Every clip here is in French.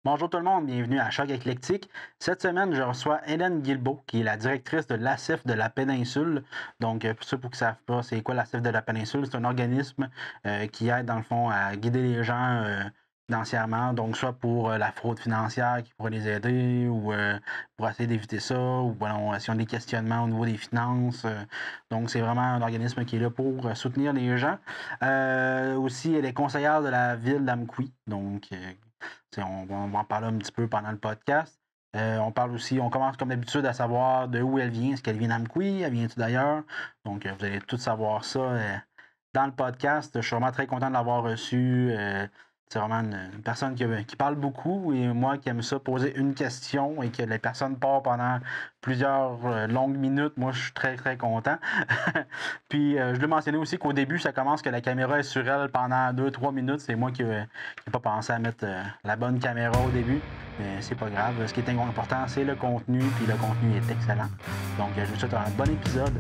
Bonjour tout le monde, bienvenue à Choc Éclectique. Cette semaine, je reçois Hélène Guilbeault, qui est la directrice de l'ASIF de la Péninsule. Donc, pour ceux qui ne savent pas, c'est quoi l'ASIF de la Péninsule? C'est un organisme qui aide, dans le fond, à guider les gens financièrement. Donc, soit pour la fraude financière qui pourrait les aider ou pour essayer d'éviter ça, ou bon, si on a des questionnements au niveau des finances. Donc, c'est vraiment un organisme qui est là pour soutenir les gens. Aussi, elle est conseillère de la ville d'Amqui. Donc, on va en parler un petit peu pendant le podcast. On commence comme d'habitude à savoir de où elle vient. Est-ce qu'elle vient d'Amqui? Elle vient-tu d'ailleurs? Donc, vous allez tout savoir ça dans le podcast. Je suis vraiment très content de l'avoir reçu. C'est vraiment une personne qui parle beaucoup et moi qui aime ça poser une question et que les personnes parlent pendant plusieurs longues minutes. Moi, je suis très, très content. Puis, je l'ai mentionné aussi qu'au début, ça commence que la caméra est sur elle pendant 2-3 minutes. C'est moi qui n'ai pas pensé à mettre la bonne caméra au début. Mais c'est pas grave. Ce qui est important, c'est le contenu. Puis le contenu est excellent. Donc, je vous souhaite un bon épisode.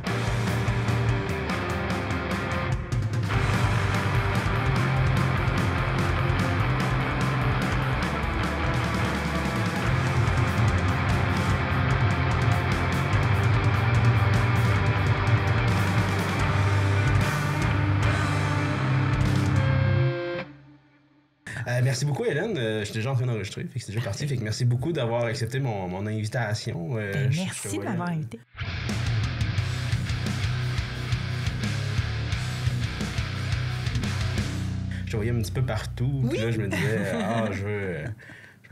Merci beaucoup, Hélène. Je suis déjà en train d'enregistrer, fait que c'est déjà parti. Fait que merci beaucoup d'avoir accepté mon invitation. Merci de m'avoir invité. Je te voyais un petit peu partout. Oui. Puis là, je me disais,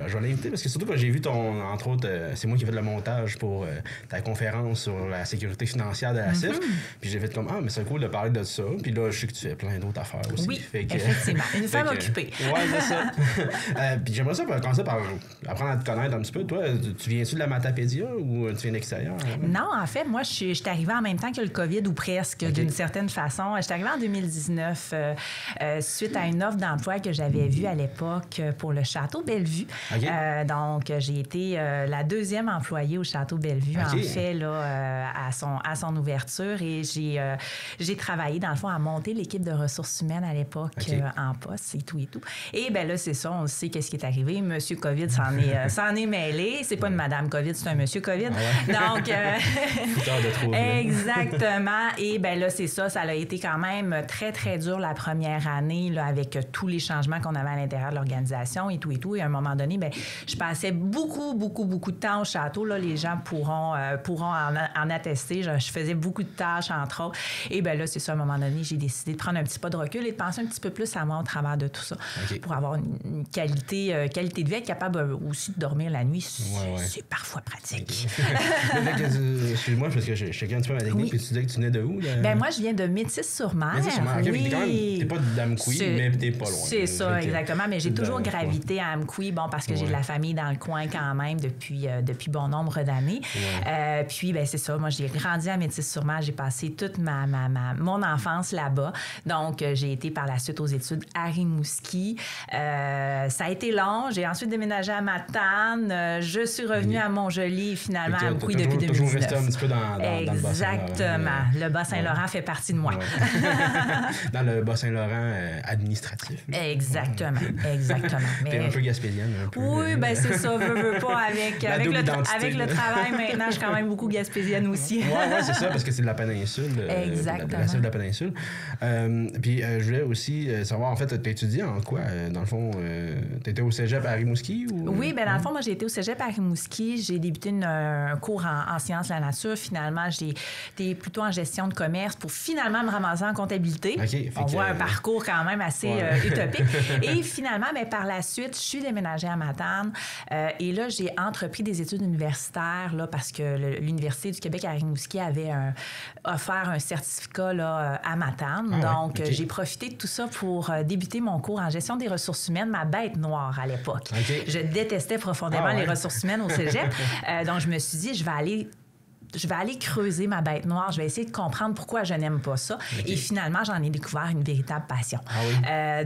je vais l'inviter parce que surtout quand j'ai vu entre autres, c'est moi qui ai fait le montage pour ta conférence sur la sécurité financière de la CIF. Puis j'ai fait comme, mais c'est cool de parler de ça. Puis là, je sais que tu fais plein d'autres affaires aussi. Oui, effectivement. Une femme occupée. Ouais, c'est ça. Puis j'aimerais ça commencer par apprendre à te connaître un petit peu. Toi, tu viens-tu de la Matapédia ou tu viens de l'extérieur? Non, en fait, moi, je suis arrivée en même temps que le COVID ou presque, d'une certaine façon. Je suis arrivée en 2019 suite à une offre d'emploi que j'avais vue à l'époque pour le Château Bellevue. Okay. Donc, j'ai été la deuxième employée au Château Bellevue, en fait, là, à son ouverture. Et j'ai travaillé, dans le fond, à monter l'équipe de ressources humaines à l'époque en poste et tout et tout. Et bien là, c'est ça, on sait qu'est-ce qui est arrivé. Monsieur COVID s'en est mêlé. C'est pas une Madame COVID, c'est un Monsieur COVID. Donc, de trouver. Exactement. Et bien là, c'est ça, ça a été quand même très, très dur la première année, là, avec tous les changements qu'on avait à l'intérieur de l'organisation et tout et tout. Et à un moment donné, bien, je passais beaucoup de temps au château. Là, les gens pourront en attester. Je faisais beaucoup de tâches, entre autres. Et bien là, c'est ça, à un moment donné, j'ai décidé de prendre un petit pas de recul et de penser un petit peu plus à moi au travers de tout ça. Pour avoir une qualité de vie, être capable aussi de dormir la nuit, c'est parfois pratique. Excuse-moi, parce que je checkais un petit peu ma technique, puis tu disais que tu venais de où? Ben moi, je viens de Métis-sur-Mer. Métis-sur-Mer, oui. T'es pas d'Amqui, mais t'es pas loin. C'est ça, exactement. Mais j'ai toujours gravité à Amqui, parce que j'ai de la famille dans le coin quand même depuis bon nombre d'années. Puis, ben c'est ça, moi, j'ai grandi à Métis-sur-Mer. J'ai passé toute mon enfance là-bas. Donc, j'ai été par la suite aux études à Rimouski. Ça a été long. J'ai ensuite déménagé à Matane. Je suis revenue à Montjoly, finalement, à Amqui depuis 2019. Toujours resté un petit peu dans le Bas-Saint-Laurent. Exactement. Le Bas-Saint-Laurent fait partie de moi. Dans le Bas-Saint-Laurent administratif. Exactement. T'es un peu gaspésienne. Oui, ben c'est ça, veux pas. Avec le travail, maintenant, je suis quand même beaucoup gaspésienne aussi. Oui, c'est ça, parce que c'est de la péninsule. Exactement. De la péninsule. Puis, je voulais aussi savoir, en fait, t'as étudié en quoi? Dans le fond, t'étais au cégep à Rimouski? Oui, bien, dans le fond, moi, j'ai été au cégep à Rimouski. J'ai débuté un cours en sciences de la nature. Finalement, j'ai été plutôt en gestion de commerce pour finalement me ramasser en comptabilité. On voit un parcours quand même assez utopique. Et finalement, bien, par la suite, je suis déménagée à Matane. Et là, j'ai entrepris des études universitaires là, parce que l'Université du Québec à Rimouski avait offert un certificat là, à Matane. Donc, j'ai profité de tout ça pour débuter mon cours en gestion des ressources humaines, ma bête noire à l'époque. Je détestais profondément les ressources humaines au cégep. Donc, je me suis dit, je vais aller je vais aller creuser ma bête noire, je vais essayer de comprendre pourquoi je n'aime pas ça. Et finalement, j'en ai découvert une véritable passion.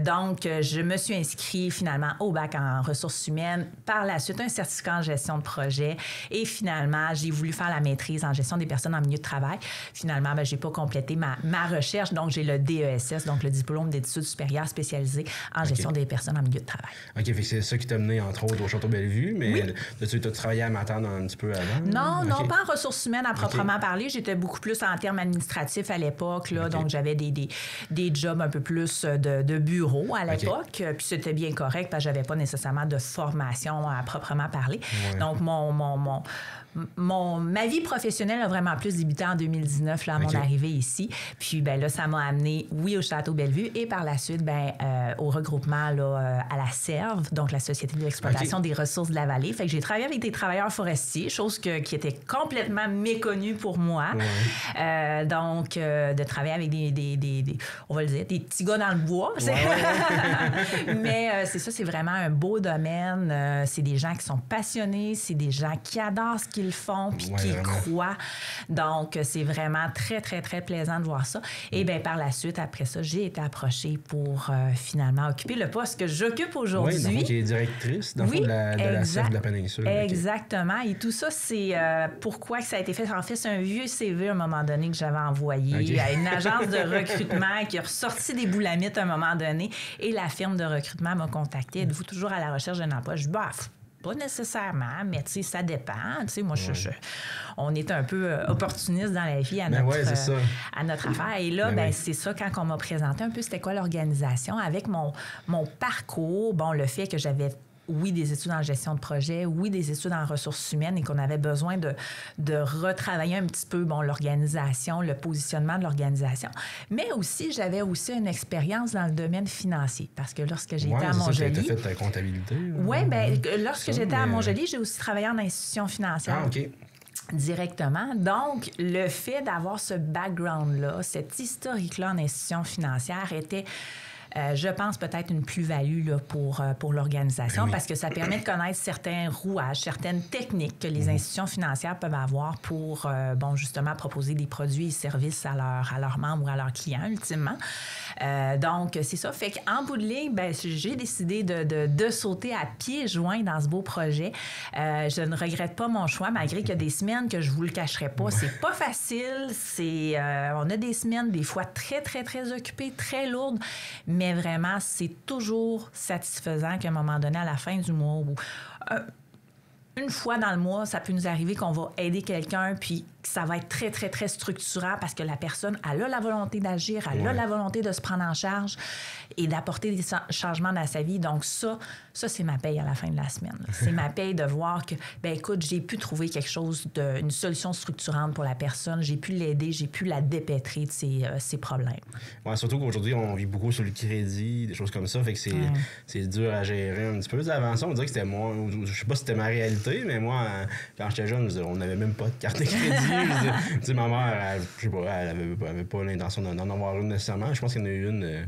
Donc, je me suis inscrite finalement au bac en ressources humaines. Par la suite, un certificat en gestion de projet. Et finalement, j'ai voulu faire la maîtrise en gestion des personnes en milieu de travail. Finalement, je n'ai pas complété ma recherche. Donc, j'ai le DESS, donc le diplôme d'études supérieures spécialisées en gestion des personnes en milieu de travail. OK, c'est ça qui t'a mené, entre autres, au Château-Bellevue. Mais tu as travaillé à Matane un petit peu avant? Non, pas en ressources humaines à proprement parler. J'étais beaucoup plus en termes administratifs à l'époque. Donc, j'avais des jobs un peu plus de bureau à l'époque. Puis c'était bien correct parce que j'avais pas nécessairement de formation à proprement parler. Donc, ma vie professionnelle a vraiment plus débuté en 2019, là, à mon arrivée ici. Puis, là, ça m'a amené, au Château-Bellevue et par la suite, au regroupement là, à la SERV, donc la Société de l'exploitation des ressources de la vallée. Fait que j'ai travaillé avec des travailleurs forestiers, chose qui était complètement méconnue pour moi. Donc, de travailler avec des on va le dire, des petits gars dans le bois. Mais c'est ça, c'est vraiment un beau domaine. C'est des gens qui sont passionnés, c'est des gens qui adorent ce qu'ils font puis qui croient. Donc, c'est vraiment très, très, très plaisant de voir ça. Et bien, par la suite, après ça, j'ai été approchée pour finalement occuper le poste que j'occupe aujourd'hui. Oui, donc qui est directrice dans de la SERV de la péninsule. Exactement. Et tout ça, c'est pourquoi que ça a été fait. En fait, c'est un vieux CV à un moment donné que j'avais envoyé à une agence de recrutement qui a ressorti des boulamites à un moment donné. Et la firme de recrutement m'a contacté. Êtes-vous toujours à la recherche d'un emploi? Je dis, pas nécessairement, mais tu sais, ça dépend. Tu sais, moi, on est un peu opportuniste dans la vie à notre affaire. Et là, c'est ça, quand on m'a présenté un peu c'était quoi l'organisation, avec mon parcours, le fait que j'avais des études en gestion de projet, des études en ressources humaines et qu'on avait besoin de retravailler un petit peu l'organisation, le positionnement de l'organisation. Mais aussi, j'avais aussi une expérience dans le domaine financier parce que lorsque j'étais à Montjoly... Tu as fait ta comptabilité? Lorsque j'étais à Montjoly, j'ai aussi travaillé en institution financière. Directement. Donc, le fait d'avoir ce background-là, cet historique-là en institution financière était... je pense peut-être une plus-value là, pour l'organisation parce que ça permet de connaître certains rouages, certaines techniques que les institutions financières peuvent avoir pour, justement, proposer des produits et services à leurs membres ou à leurs clients, ultimement. Donc, c'est ça. Fait qu'en bout de ligne, j'ai décidé de sauter à pieds joints dans ce beau projet. Je ne regrette pas mon choix, malgré qu'il y a des semaines que je vous le cacherai pas. C'est pas facile. On a des semaines, des fois, très, très, très occupées, très lourdes, mais vraiment, c'est toujours satisfaisant qu'à un moment donné, à la fin du mois, ou une fois dans le mois, ça peut nous arriver qu'on va aider quelqu'un, puis ça va être très, très, très structurant parce que la personne, elle a la volonté d'agir, elle a la volonté de se prendre en charge et d'apporter des changements dans sa vie. Donc ça, c'est ma paye à la fin de la semaine. C'est ma paye de voir que, écoute, j'ai pu trouver quelque chose, une solution structurante pour la personne, j'ai pu l'aider, j'ai pu la dépêtrer de ses problèmes. Ouais, surtout qu'aujourd'hui, on vit beaucoup sur le crédit, des choses comme ça, fait que c'est dur à gérer un petit peu. Avant ça, on dirait que c'était moi, je sais pas si c'était ma réalité, mais moi, quand j'étais jeune, on n'avait même pas de carte de crédit. Tu sais, ma mère, elle avait pas l'intention d'en avoir une nécessairement. Je pense qu'il y en a eu une...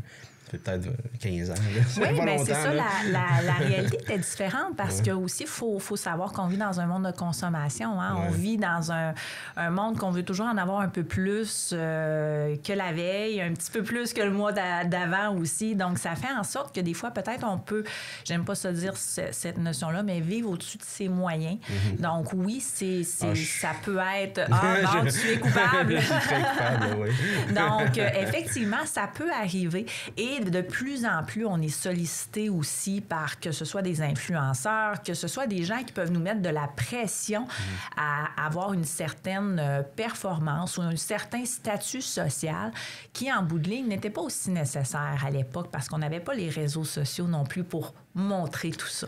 Ça fait peut-être 15 ans. Oui, mais c'est ça, la réalité était différente parce que aussi, il faut savoir qu'on vit dans un monde de consommation. Hein? On vit dans un monde qu'on veut toujours en avoir un peu plus que la veille, un petit peu plus que le mois d'avant aussi. Donc, ça fait en sorte que des fois, peut-être, on peut, j'aime pas ça dire cette notion-là, mais vivre au-dessus de ses moyens. Donc, oui, ça peut être « Ah, non, tu es coupable! » Je suis très coupable, oui. Donc, effectivement, ça peut arriver. Et de plus en plus, on est sollicité aussi par que ce soit des influenceurs, que ce soit des gens qui peuvent nous mettre de la pression à avoir une certaine performance ou un certain statut social qui, en bout de ligne, n'était pas aussi nécessaire à l'époque parce qu'on n'avait pas les réseaux sociaux non plus pour montrer tout ça.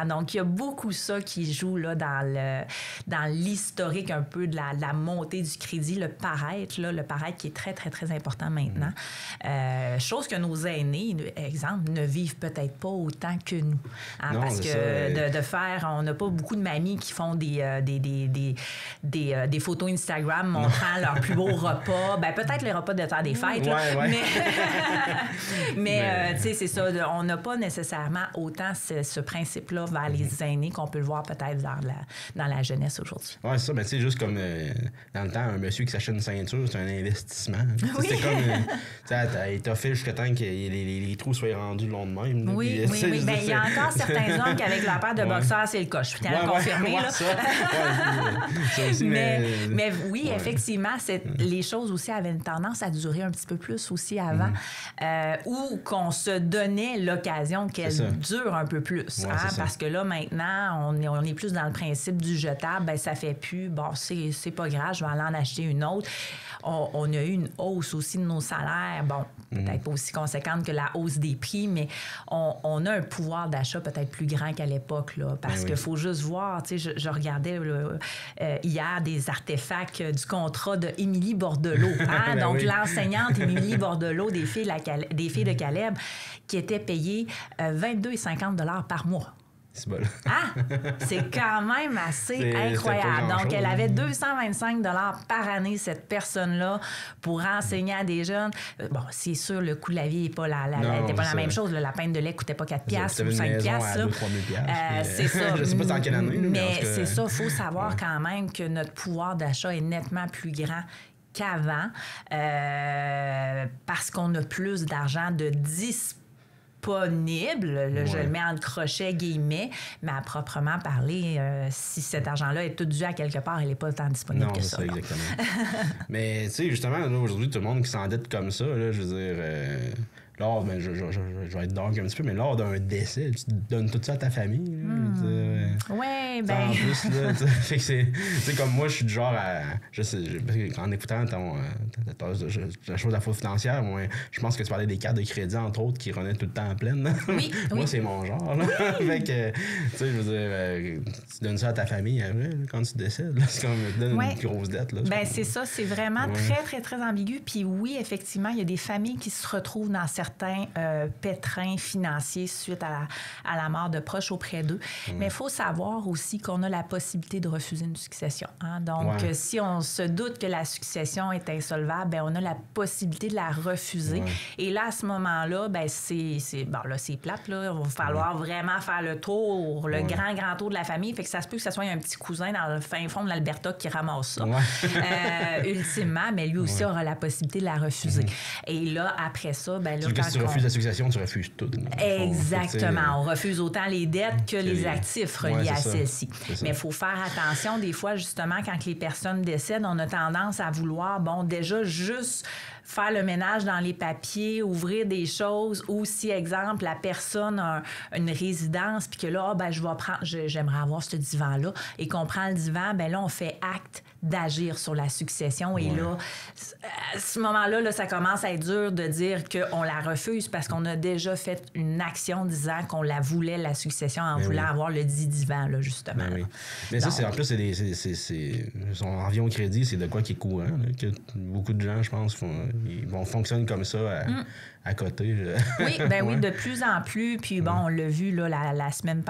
Donc, il y a beaucoup ça qui joue là, dans l'historique un peu de la montée du crédit, le paraître qui est très, très, très important maintenant. Chose que nos aînés, exemple, ne vivent peut-être pas autant que nous. Non, parce que de faire... On n'a pas beaucoup de mamies qui font des photos Instagram montrant leurs plus beaux repas. Peut-être les repas de temps des fêtes, là, mais tu sais, c'est ça. On n'a pas nécessairement autant ce principe-là vers les aînés qu'on peut le voir peut-être dans la jeunesse aujourd'hui. Oui, c'est ça. Ben, tu sais, juste comme dans le temps, un monsieur qui s'achète une ceinture, c'est un investissement. Oui. C'est comme, il t'a fait jusqu'à temps que les trous soient rendus le long de même. Oui, oui, oui. Ben, il y a encore certains hommes qui, avec leur paire de boxeurs, c'est le cas. Je tiens à le confirmer. Là. Ça aussi, mais oui, effectivement, les choses aussi avaient une tendance à durer un petit peu plus aussi avant, ou qu'on se donnait l'occasion qu'elles durent un peu plus. Parce que là, maintenant, on est plus dans le principe du jetable. Ben, ça fait plus. Bon, c'est pas grave, je vais aller en acheter une autre. On a eu une hausse aussi de nos salaires. Bon, peut-être pas aussi conséquente que la hausse des prix, mais on a un pouvoir d'achat peut-être plus grand qu'à l'époque, là, parce qu'il faut juste voir, tu sais, je regardais hier des artefacts du contrat de Émilie Bordelot, hein? Donc l'enseignante Émilie Bordelot des filles de Caleb, qui était payée 22,50 $ par mois. C'est bon. Ah! C'est quand même assez incroyable. Donc, elle avait 225 $ par année, cette personne-là, pour enseigner à des jeunes. Bon, c'est sûr, le coût de la vie n'est pas la même chose. La pinte de lait ne coûtait pas 4 piastres ou 5 piastres. 2 3 000 c'est ça. Je ne sais pas dans quelle année. Mais c'est ça, il faut savoir quand même que notre pouvoir d'achat est nettement plus grand qu'avant parce qu'on a plus d'argent de disponible. Je le mets en crochet guillemets, mais à proprement parler, si cet argent-là est tout dû à quelque part, il n'est pas tant disponible que ça. Non, exactement. Mais tu sais, justement, là, aujourd'hui, tout le monde qui s'endette comme ça, là, je veux dire... lors, ben, je vais être dark un petit peu, mais lors d'un décès, tu donnes tout ça à ta famille. Oui, ben. En plus, là, fait que c'est comme moi, je suis du genre à. En écoutant la chose de la faute financière, moi, je pense que tu parlais des cartes de crédit, entre autres, qui renaient tout le temps en pleine. Oui. Moi, c'est mon genre. Là. Fait que, tu sais, je veux dire, tu donnes ça à ta famille après, là, quand tu décèdes. Là, c'est comme tu donnes une grosse dette. Là, ben, c'est ça, c'est vraiment très, très, très ambigu. Puis oui, effectivement, il y a des familles qui se retrouvent dans certains pétrins financiers suite à la mort de proches auprès d'eux. Mais il faut savoir aussi qu'on a la possibilité de refuser une succession. Hein? Donc, si on se doute que la succession est insolvable, ben, on a la possibilité de la refuser. Et là, à ce moment-là, ben, c'est plate. Là. Il va falloir vraiment faire le tour, le grand tour de la famille. Fait que ça se peut que ce soit un petit cousin dans le fin fond de l'Alberta qui ramasse ça. Ultimement, mais lui aussi aura la possibilité de la refuser. Et là, après ça, ben là, si tu refuses la succession, tu refuses tout. Exactement. On refuse autant les dettes que les actifs reliés à celles-ci. Mais il faut faire attention. Des fois, justement, quand les personnes décèdent, on a tendance à vouloir, déjà juste faire le ménage dans les papiers, ouvrir des choses, ou si, exemple, la personne a une résidence, puis que là, j'aimerais avoir ce divan-là, et qu'on prend le divan, ben là, on fait acte d'agir sur la succession. Et là, à ce moment-là, là, ça commence à être dur de dire qu'on la refuse parce qu'on a déjà fait une action disant qu'on la voulait, la succession, en voulant avoir le dit divan, là, justement. Mais donc, ça, c'est en plus, on en revient au crédit, c'est de quoi qui est courant, là, que beaucoup de gens, je pense, fonctionnent comme ça à côté. Oui, oui, de plus en plus. Puis on l'a vu là, la semaine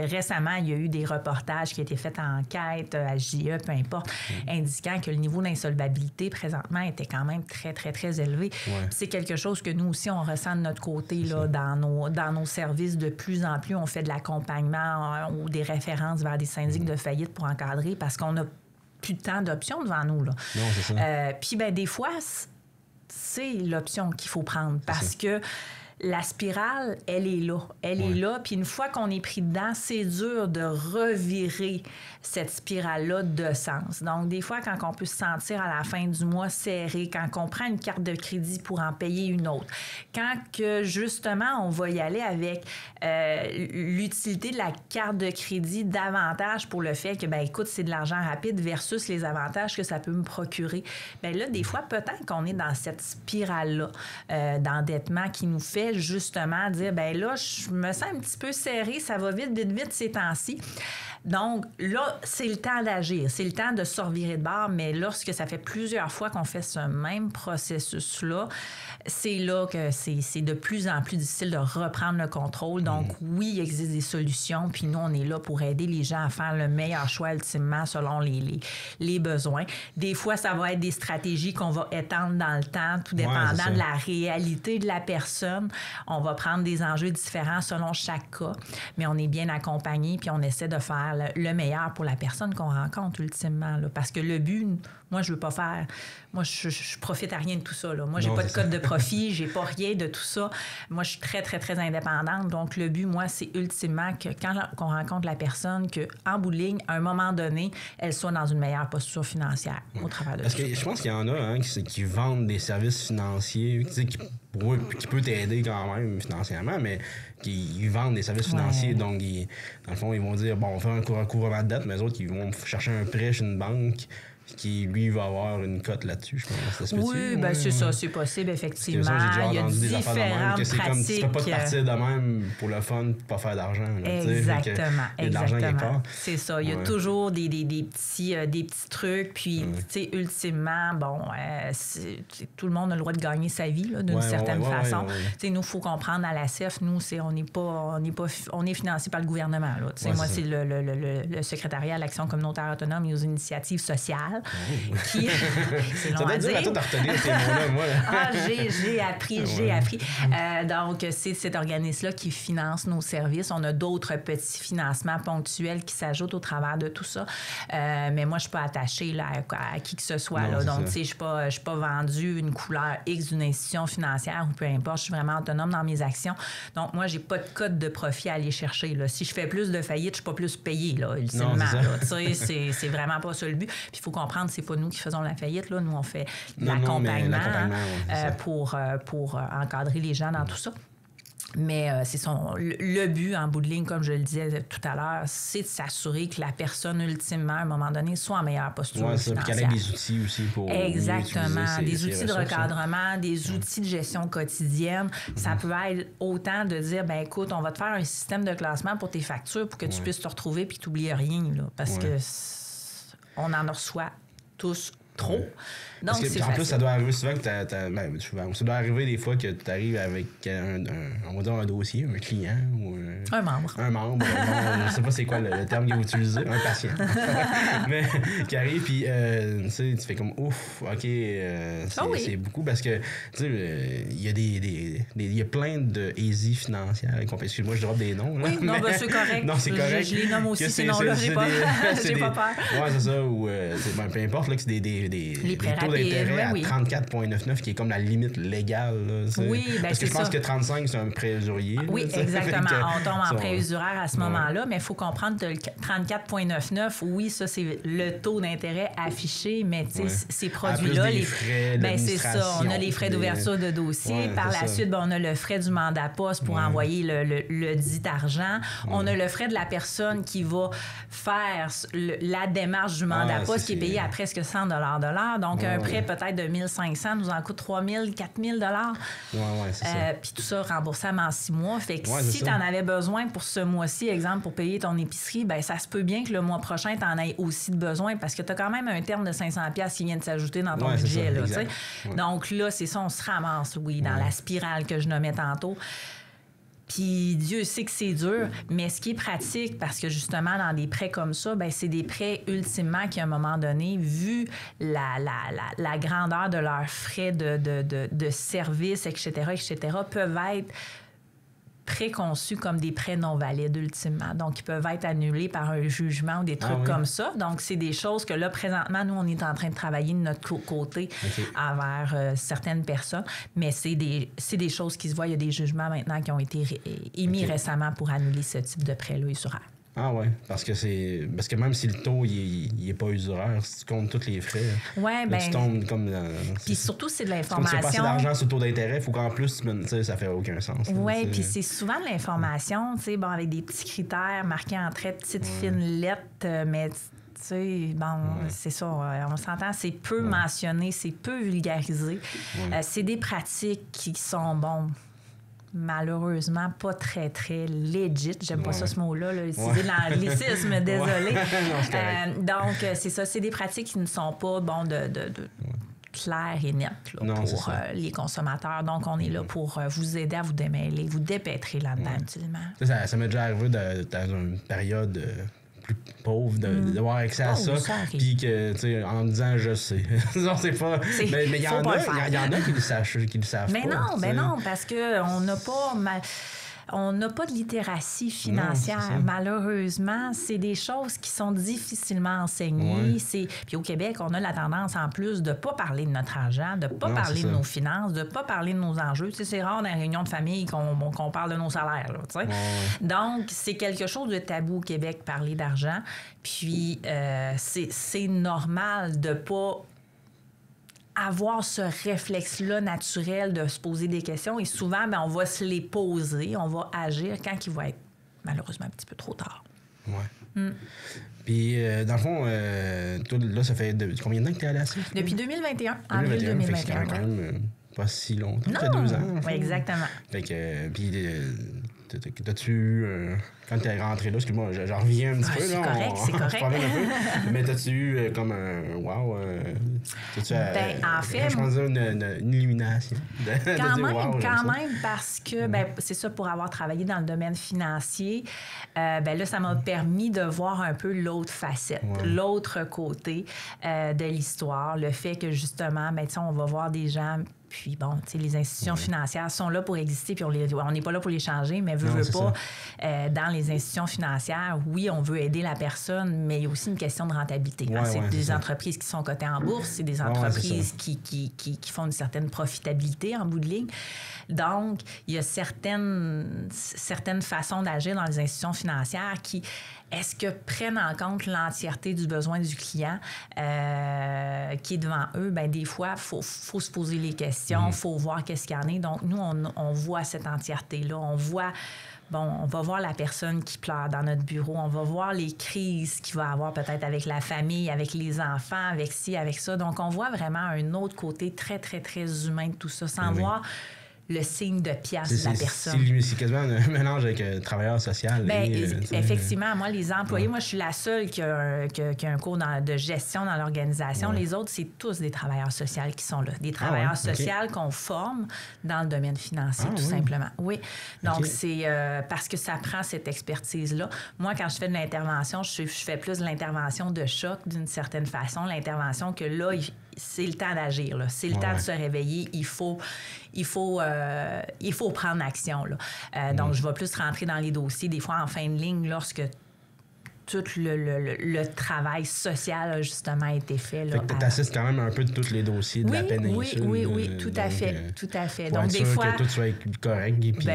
récemment, il y a eu des reportages qui étaient faits en enquête à JE, peu importe, indiquant que le niveau d'insolvabilité présentement était quand même très, très, très élevé. C'est quelque chose que nous aussi, on ressent de notre côté là, dans nos services. De plus en plus, on fait de l'accompagnement ou des références vers des syndics de faillite pour encadrer parce qu'on n'a plus tant d'options devant nous. Là. Non, c'est ça. Puis des fois, c'est l'option qu'il faut prendre parce que la spirale, elle est là. Elle est là. Puis une fois qu'on est pris dedans, c'est dur de revirer cette spirale-là de sens. Donc, des fois, quand on peut se sentir à la fin du mois serré, quand on prend une carte de crédit pour en payer une autre, quand que, justement, on va y aller avec l'utilité de la carte de crédit davantage pour le fait que, écoute, c'est de l'argent rapide versus les avantages que ça peut me procurer. Bien là, des fois, peut-être qu'on est dans cette spirale-là d'endettement qui nous fait justement dire, là, je me sens un petit peu serré, ça va vite ces temps-ci. Donc, là, c'est le temps d'agir. C'est le temps de se revirer de bord. Mais lorsque ça fait plusieurs fois qu'on fait ce même processus-là, c'est là que c'est de plus en plus difficile de reprendre le contrôle. Donc, oui, il existe des solutions. Puis nous, on est là pour aider les gens à faire le meilleur choix ultimement selon les besoins. Des fois, ça va être des stratégies qu'on va étendre dans le temps, tout dépendant de la réalité de la personne. On va prendre des enjeux différents selon chaque cas. Mais on est bien accompagné, puis on essaie de faire le meilleur pour la personne qu'on rencontre ultimement. Là. Parce que le but, moi, je veux pas faire... Moi, je profite à rien de tout ça. Là. Moi, j'ai pas de code de profit, j'ai pas rien de tout ça. Moi, je suis très, très, très indépendante. Donc, le but, moi, c'est ultimement que quand on rencontre la personne, qu'en bout de ligne, à un moment donné, elle soit dans une meilleure posture financière au travers de ça. Parce que je pense qu'il y en a qui vendent des services financiers qui peut t'aider quand même financièrement, mais qui vendent des services financiers. Donc, dans le fond, ils vont dire, bon, on fait un recouvrement de dette, mais les autres, ils vont chercher un prêt chez une banque qui, lui, va avoir une cote là-dessus, je pense. Oui, bien, c'est ça, c'est possible, effectivement. Ça, il y a différentes que c'est pratiques. Comme, tu peux pas te partir de même pour le fun, pour pas faire d'argent. Exactement, il y a de l'argent quelque part. C'est ça, il y a toujours des petits trucs, puis, tu sais, ultimement, bon, tout le monde a le droit de gagner sa vie, là, d'une certaine façon. Tu sais, nous, il faut comprendre, à la CEF, nous, on est financé par le gouvernement, là. Tu sais, moi, c'est le secrétariat à l'action communautaire autonome et aux initiatives sociales. Qui... c'est long ça doit à dire à toi de retenir ces mots-là, moi. J'ai appris. Donc, c'est cet organisme-là qui finance nos services. On a d'autres petits financements ponctuels qui s'ajoutent au travers de tout ça. Mais moi, je suis pas attachée là, à qui que ce soit. Non, là. Donc, tu sais, je suis pas vendue une couleur X d'une institution financière ou peu importe. Je suis vraiment autonome dans mes actions. Donc, moi, j'ai pas de code de profit à aller chercher. Là. Si je fais plus de faillite, je suis pas plus payée, là, ultimement. C'est vraiment pas ça le but. Puis, il faut comprendre, c'est pas nous qui faisons la faillite. Là. Nous, on fait l'accompagnement pour encadrer les gens dans tout ça. Mais c'est le but, en bout de ligne, comme je le disais tout à l'heure, c'est de s'assurer que la personne, ultimement, à un moment donné, soit en meilleure posture financière. Puis qu'elle ait des outils aussi pour exactement. Des outils de ressources, recadrement, des outils de gestion quotidienne. Ça peut être autant de dire, ben écoute, on va te faire un système de classement pour tes factures pour que tu puisses te retrouver puis que tu n'oublies rien. Là, parce que on en reçoit tous trop. Donc, c'est en plus, ça doit arriver souvent que ça doit arriver des fois que tu arrives avec on va dire un dossier, un client ou un membre. Un membre. Je sais pas c'est quoi le terme que vous utilisez. Un patient. Mais qui arrive, puis tu sais, tu fais comme ouf, OK, c'est beaucoup parce que, tu sais, il y a plein de easy financières. Excuse-moi, je drop des noms. Là, oui, non, ben, c'est correct. Non, c'est correct. Je les nomme aussi, ces noms-là. J'ai pas peur. Ouais, c'est ça. Ou, peu importe, là, que c'est des prêts taux d'intérêt à 34,99 qui est comme la limite légale. Là, oui, ben parce que je pense que 35, c'est un prêt usurier. Oui, là, exactement. On tombe en prêt usuraire à ce moment-là, mais il faut comprendre que le 34,99, oui, ça, c'est le taux d'intérêt affiché, mais ces produits-là, c'est ça. On a les frais d'ouverture de dossier. Par la suite, on a le frais du mandat poste pour envoyer le dit argent. On a le frais de la personne qui va faire la démarche du mandat poste qui est payé à presque 100 $. Donc, un prêt peut-être de 1 500 nous en coûte 3 000, 4 000 c'est ça. Puis tout ça remboursable en 6 mois. Fait que si tu en avais besoin pour ce mois-ci, exemple, pour payer ton épicerie, ben ça se peut bien que le mois prochain, tu en aies aussi de besoin parce que tu as quand même un terme de 500$ qui vient de s'ajouter dans ton budget. Là, donc là, c'est ça, on se ramasse, dans la spirale que je nommais tantôt. Puis Dieu sait que c'est dur, mais ce qui est pratique, parce que justement, dans des prêts comme ça, ben c'est des prêts ultimement qui, à un moment donné, vu la grandeur de leurs frais de service, etc., peuvent être préconçus comme des prêts non valides, ultimement. Donc, ils peuvent être annulés par un jugement ou des trucs comme ça. Donc, c'est des choses que là, présentement, nous, on est en train de travailler de notre côté envers certaines personnes. Mais c'est des choses qui se voient. Il y a des jugements maintenant qui ont été émis récemment pour annuler ce type de prêt-là usuraire. Ah ouais, parce que même si le taux il est pas usuraire, si tu comptes tous les frais, tu tombes comme puis surtout c'est de l'information. Comme tu as passé d'argent sur le taux d'intérêt, il faut qu'en plus ça fait aucun sens. Oui, puis c'est souvent de l'information, tu sais, bon, avec des petits critères marqués en très petites fines lettres, mais tu sais, c'est ça, on s'entend, c'est peu mentionné, c'est peu vulgarisé. C'est des pratiques qui sont, malheureusement pas très, très legit. J'aime pas ça, ce mot-là, utiliser l'anglicisme, désolé. Donc, c'est ça, c'est des pratiques qui ne sont pas claires et nettes là, pour les consommateurs. Donc, on est là pour vous aider à vous démêler, vous dépêtrer là-dedans utilement. Ça m'est déjà arrivé dans une période plus pauvre d'avoir accès à ça, puis que, tu sais, en me disant je sais. Non, c'est pas. Mais il y en a qui le savent pas. Mais non, parce qu'on n'a pas. On n'a pas de littératie financière, malheureusement. C'est des choses qui sont difficilement enseignées. Puis au Québec, on a la tendance, en plus, de ne pas parler de notre argent, de ne pas parler de nos finances, de ne pas parler de nos enjeux. Tu sais, c'est rare dans les réunions de famille qu'on parle de nos salaires. Là, tu sais. Donc, c'est quelque chose de tabou au Québec, parler d'argent. Puis, c'est normal de ne pas avoir ce réflexe-là naturel de se poser des questions. Et souvent, on va se les poser, on va agir quand il va être malheureusement un petit peu trop tard. Ouais. Puis, dans le fond, toi, là, ça fait combien de temps que tu es allé à ça? Depuis 2021, avril 2021. C'est quand même pas si longtemps. Non. Ça fait 2 ans. Oui, exactement. Fait que, puis, t'as-tu quand t'es rentré là, excuse-moi, j'en reviens un petit peu. C'est correct. Mais t'as-tu eu comme un wow? En fait, je pense une illumination. Quand même, parce que c'est ça, pour avoir travaillé dans le domaine financier, là, ça m'a permis de voir un peu l'autre facette, l'autre côté de l'histoire, le fait que justement, on va voir des gens. Puis bon, tu sais, les institutions financières sont là pour exister, puis on n'est pas là pour les changer, mais veut pas. Dans les institutions financières, oui, on veut aider la personne, mais il y a aussi une question de rentabilité. C'est des entreprises qui sont cotées en bourse, c'est des entreprises qui font une certaine profitabilité en bout de ligne. Donc, il y a certaines façons d'agir dans les institutions financières qui... Est-ce que prennent en compte l'entièreté du besoin du client qui est devant eux? Des fois, il faut se poser les questions, il faut voir qu'est-ce qu'il y en a. Donc, nous, on voit cette entièreté-là. On va voir la personne qui pleure dans notre bureau. On va voir les crises qu'il va avoir peut-être avec la famille, avec les enfants, avec ci, avec ça. Donc, on voit vraiment un autre côté très, très, très humain de tout ça, sans voir le signe de pièce de la personne. C'est quasiment un mélange avec travailleur social. Effectivement, moi, les employés, moi, je suis la seule qui a un cours de gestion dans l'organisation. Les autres, c'est tous des travailleurs sociaux qui sont là. Des travailleurs sociaux qu'on forme dans le domaine financier, tout simplement. Oui. Donc, c'est parce que ça prend cette expertise-là. Moi, quand je fais de l'intervention, je fais plus de l'intervention de choc d'une certaine façon. L'intervention que là, c'est le temps d'agir. Là. C'est le temps de se réveiller. Il faut prendre action. Là. Donc, je vais plus rentrer dans les dossiers, des fois en fin de ligne, lorsque tout le travail social a justement été fait. Là, fait que tu assistes quand même un peu de tous les dossiers de la péninsule. Oui, tout à fait. Donc, des fois... que tout soit correct. Et puis,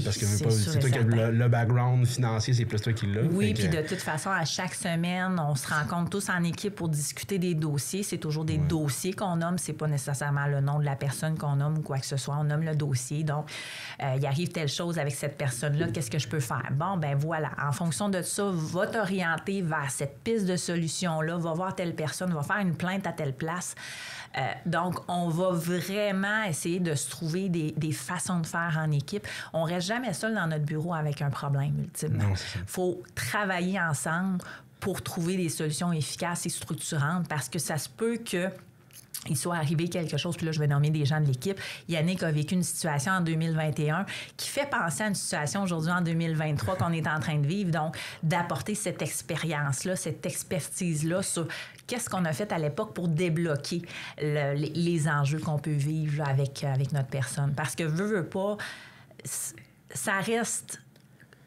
parce que c'est toi qui as le background financier, c'est plus toi qui l'as. Oui, puis de toute façon, à chaque semaine, on se rencontre tous en équipe pour discuter des dossiers. C'est toujours des dossiers qu'on nomme. C'est pas nécessairement le nom de la personne qu'on nomme ou quoi que ce soit. On nomme le dossier. Donc, il arrive telle chose avec cette personne-là. Qu'est-ce que je peux faire? Bon, voilà. En fonction de ça, va t'orienter vers cette piste de solution-là, va voir telle personne, va faire une plainte à telle place. Donc, on va vraiment essayer de se trouver des façons de faire en équipe. On ne reste jamais seul dans notre bureau avec un problème, ultimement. Il faut travailler ensemble pour trouver des solutions efficaces et structurantes parce que ça se peut que il soit arrivé quelque chose, puis là, je vais nommer des gens de l'équipe. Yannick a vécu une situation en 2021 qui fait penser à une situation aujourd'hui en 2023 qu'on est en train de vivre. Donc, d'apporter cette expérience-là, cette expertise-là sur qu'est-ce qu'on a fait à l'époque pour débloquer les enjeux qu'on peut vivre là, avec notre personne. Parce que, veut pas, ça reste...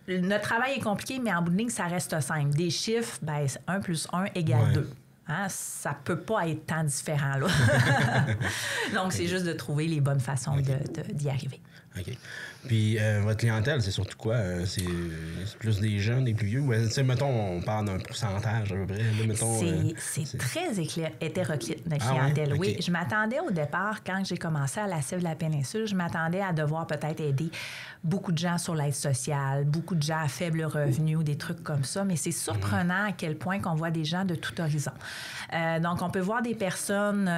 Notre travail est compliqué, mais en bout de ligne, ça reste simple. Des chiffres, 1 plus 1 égale 2. Ça peut pas être tant différent, là. Donc, c'est juste de trouver les bonnes façons d'y arriver. OK. Puis, votre clientèle, c'est surtout quoi? C'est plus des jeunes, des plus vieux? Ouais, mettons, on parle d'un pourcentage à peu près. Là, mettons, c'est très hétéroclite, notre clientèle. Oui, je m'attendais au départ, quand j'ai commencé à la CIF de la péninsule, je m'attendais à devoir peut-être aider beaucoup de gens sur l'aide sociale, beaucoup de gens à faible revenu ou des trucs comme ça. Mais c'est surprenant à quel point qu'on voit des gens de tout horizon. Donc, on peut voir des personnes...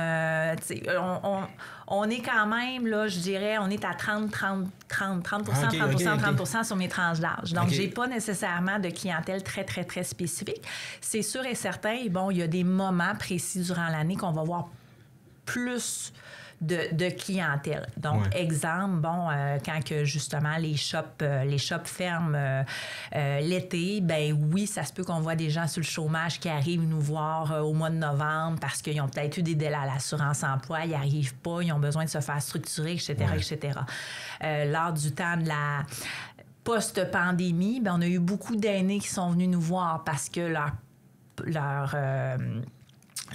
on est quand même, là, je dirais, on est à 30-35 30 sur mes tranches d'âge. Donc, j'ai pas nécessairement de clientèle très, très, très spécifique. C'est sûr et certain, bon, il y a des moments précis durant l'année qu'on va voir plus de clientèle. Donc, exemple, bon, quand que justement les shops ferment l'été, ben oui, ça se peut qu'on voit des gens sur le chômage qui arrivent nous voir au mois de novembre parce qu'ils ont peut-être eu des délais à l'assurance-emploi, ils n'arrivent pas, ils ont besoin de se faire structurer, etc., etc. Lors du temps de la post-pandémie, ben, on a eu beaucoup d'aînés qui sont venus nous voir parce que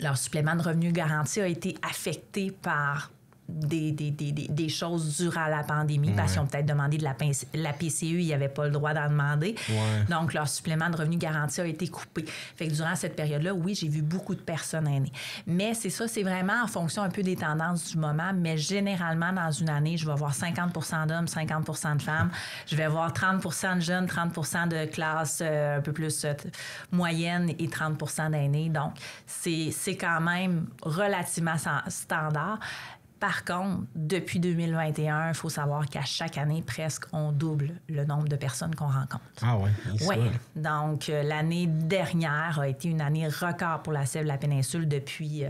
leur supplément de revenu garanti a été affecté par des choses durant la pandémie parce qu'ils ont peut-être demandé de la PCU, ils n'avaient pas le droit d'en demander. Donc, leur supplément de revenu garanti a été coupé. Fait que durant cette période-là, oui, j'ai vu beaucoup de personnes aînées. Mais c'est ça, c'est vraiment en fonction un peu des tendances du moment, mais généralement, dans une année, je vais avoir 50 d'hommes, 50 de femmes. Je vais avoir 30 de jeunes, 30 de classe un peu plus moyenne et 30 d'aînés. Donc, c'est quand même relativement standard. Par contre, depuis 2021, il faut savoir qu'à chaque année, presque, on double le nombre de personnes qu'on rencontre. Ah oui? Oui. Donc, l'année dernière a été une année record pour la Sèvre de la Péninsule depuis,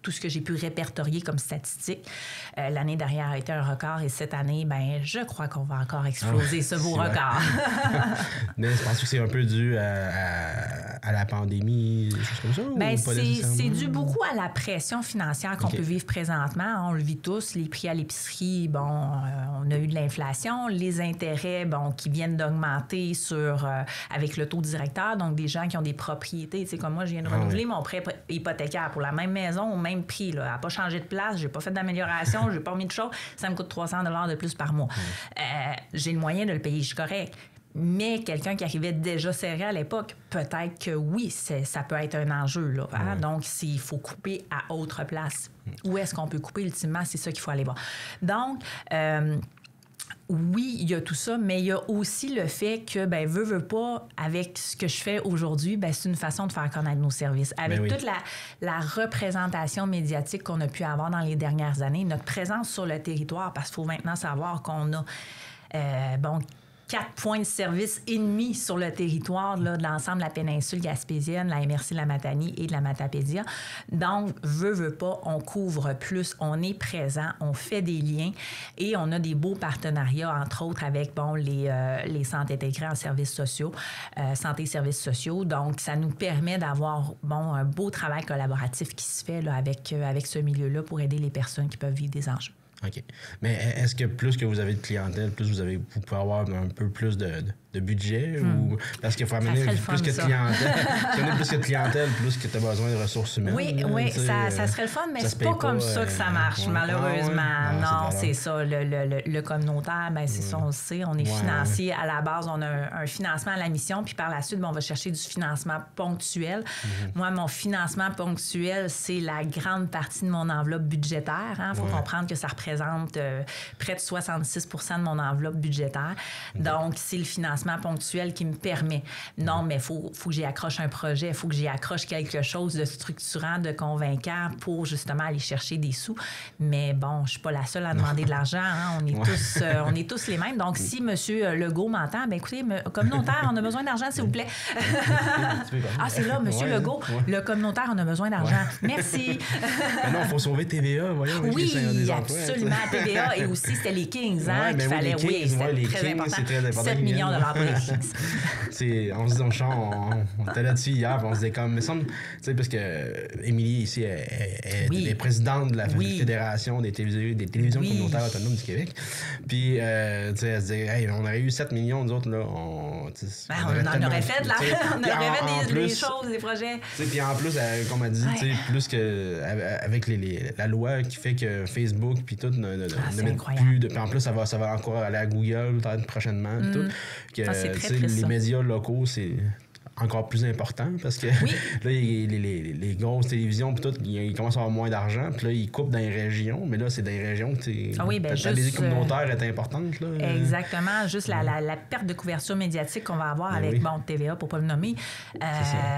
tout ce que j'ai pu répertorier comme statistique. L'année dernière a été un record et cette année, ben, je crois qu'on va encore exploser ce beau record. Mais je pense que c'est un peu dû à la pandémie, des choses comme ça? Bien, c'est dû beaucoup à la pression financière qu'on peut vivre présentement. On le vit tous, les prix à l'épicerie, bon, on a eu de l'inflation, les intérêts, bon, qui viennent d'augmenter avec le taux directeur, donc des gens qui ont des propriétés, tu sais, comme moi, je viens de renouveler mon prêt hypothécaire pour la même maison au même prix, là, elle n'a pas changé de place, j'ai pas fait d'amélioration, j'ai pas mis de choses, ça me coûte 300 $ de plus par mois. J'ai le moyen de le payer, je suis correct. Mais quelqu'un qui arrivait déjà serré à l'époque, peut-être que oui, ça peut être un enjeu. Là, hein? Donc, s'il faut couper à autre place, où est-ce qu'on peut couper ultimement? C'est ça qu'il faut aller voir. Donc, oui, il y a tout ça, mais il y a aussi le fait que, ben, veut pas, avec ce que je fais aujourd'hui, ben, c'est une façon de faire connaître nos services. Avec toute la représentation médiatique qu'on a pu avoir dans les dernières années, notre présence sur le territoire, parce qu'il faut maintenant savoir qu'on a, 4 points de service ennemis sur le territoire là, de l'ensemble de la péninsule gaspésienne, la MRC de la Matanie et de la Matapédia. Donc, veut pas, on couvre plus, on est présent, on fait des liens et on a des beaux partenariats, entre autres avec les centres intégrés en services sociaux, santé et services sociaux. Donc, ça nous permet d'avoir un beau travail collaboratif qui se fait là, avec ce milieu-là pour aider les personnes qui peuvent vivre des enjeux. OK. Mais est-ce que plus que vous avez de clientèle, plus vous pouvez avoir un peu plus de budget ou parce qu'il faut amener plus que de clientèle. Si on a plus que de clientèle, plus que tu as besoin de ressources humaines. Oui, ça serait le fun, mais c'est pas comme ça que ça marche, malheureusement. Non, c'est ça. Le communautaire, ben c'est ça, on le sait. On est financier. À la base, on a un financement à la mission, puis par la suite, on va chercher du financement ponctuel. Moi, mon financement ponctuel, c'est la grande partie de mon enveloppe budgétaire. Il faut comprendre que ça représente près de 66 % de mon enveloppe budgétaire. Donc, c'est le financement ponctuel qui me permet. Non, mais il faut que j'y accroche un projet, il faut que j'y accroche quelque chose de structurant, de convaincant pour justement aller chercher des sous. Mais bon, je suis pas la seule à demander de l'argent. Hein. On est tous les mêmes. Donc, si M. Legault m'entend, bien écoutez, communautaire, on a besoin d'argent, s'il vous plaît. C'est là, M. Legault. Le communautaire, on a besoin d'argent. Merci. Non, il faut sauver TVA. Voyons, oui, absolument. TVA et aussi, c'était les Kings, hein, qu'il fallait. Oui, c'était très important. 7 millions de $ pour les Kings. On se dit, on était là-dessus hier, on se disait comme, mais semble, tu sais, parce que Émilie ici est présidente de la Fédération des télévisions communautaires autonomes du Québec. Puis, tu sais, elle se disait, hey, on aurait eu 7 millions, nous autres, là. On aurait fait, là. On aurait fait des choses, des projets. Puis en plus, comme elle dit, tu sais, plus que avec la loi qui fait que Facebook puis tout ne met plus de. Puis en plus, ça va encore aller à Google peut-être prochainement. Tout, que, les médias locaux, c'est encore plus important parce que là, les grosses télévisions puis tout, ils commencent à avoir moins d'argent. Puis là, ils coupent dans les régions. Mais là, c'est dans les régions que la visite communautaire est importante. Là. Exactement. Juste la perte de couverture médiatique qu'on va avoir avec TVA, pour ne pas le nommer.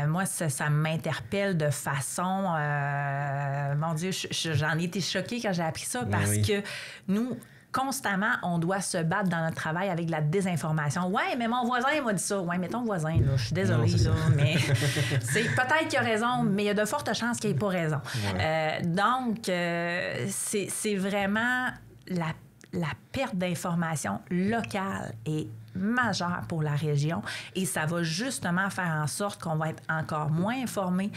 Moi, ça m'interpelle de façon... mon Dieu, j'en ai été choquée quand j'ai appris ça parce que nous... constamment, on doit se battre dans notre travail avec de la désinformation. Ouais, mais mon voisin m'a dit ça. Ouais, mais ton voisin, là, je suis désolée, là, mais peut-être qu'il a raison, mais il y a de fortes chances qu'il n'ait pas raison. Ouais. Donc, c'est vraiment la perte d'information locale est majeure pour la région et ça va justement faire en sorte qu'on va être encore moins informé,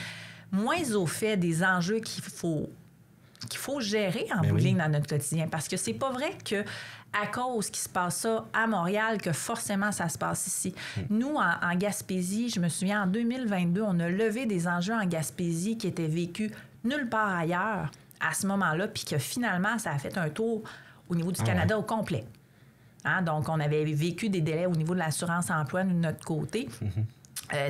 moins au fait des enjeux qu'il faut gérer en bout de ligne dans notre quotidien. Parce que c'est pas vrai que à cause qu'il se passe ça à Montréal, que forcément ça se passe ici. Nous, en Gaspésie, je me souviens, en 2022, on a levé des enjeux en Gaspésie qui étaient vécus nulle part ailleurs à ce moment-là, puis que finalement, ça a fait un tour au niveau du Canada au complet. Hein? Donc, on avait vécu des délais au niveau de l'assurance-emploi de notre côté.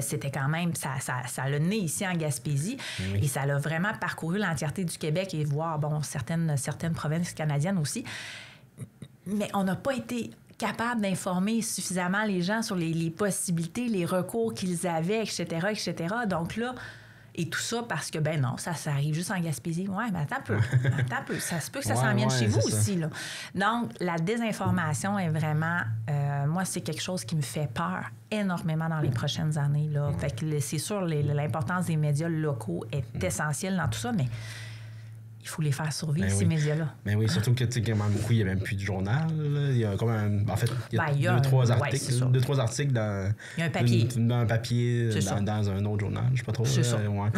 C'était quand même, ça l'a né ici en Gaspésie et ça l'a vraiment parcouru l'entièreté du Québec et voire, bon, certaines provinces canadiennes aussi. Mais on n'a pas été capable d'informer suffisamment les gens sur les possibilités, les recours qu'ils avaient, etc., etc. Donc là, et tout ça parce que, ben non, ça arrive juste en Gaspésie. Ouais, mais attends un peu. Ça se peut que ça s'en vienne chez vous aussi, là. Donc, la désinformation est vraiment... moi, c'est quelque chose qui me fait peur énormément dans les prochaines années, là. Fait que c'est sûr, l'importance des médias locaux est essentielle dans tout ça, mais... Il faut les faire survivre, ces médias-là. Mais oui, surtout que, tu sais, beaucoup, il n'y a même plus de journal. Là. Il y a comme en fait, il y a 2-3 articles. 2-3 articles dans... Il y a un papier. Dans un papier, dans un autre journal. Je ne sais pas trop. C'est ça. Ouais.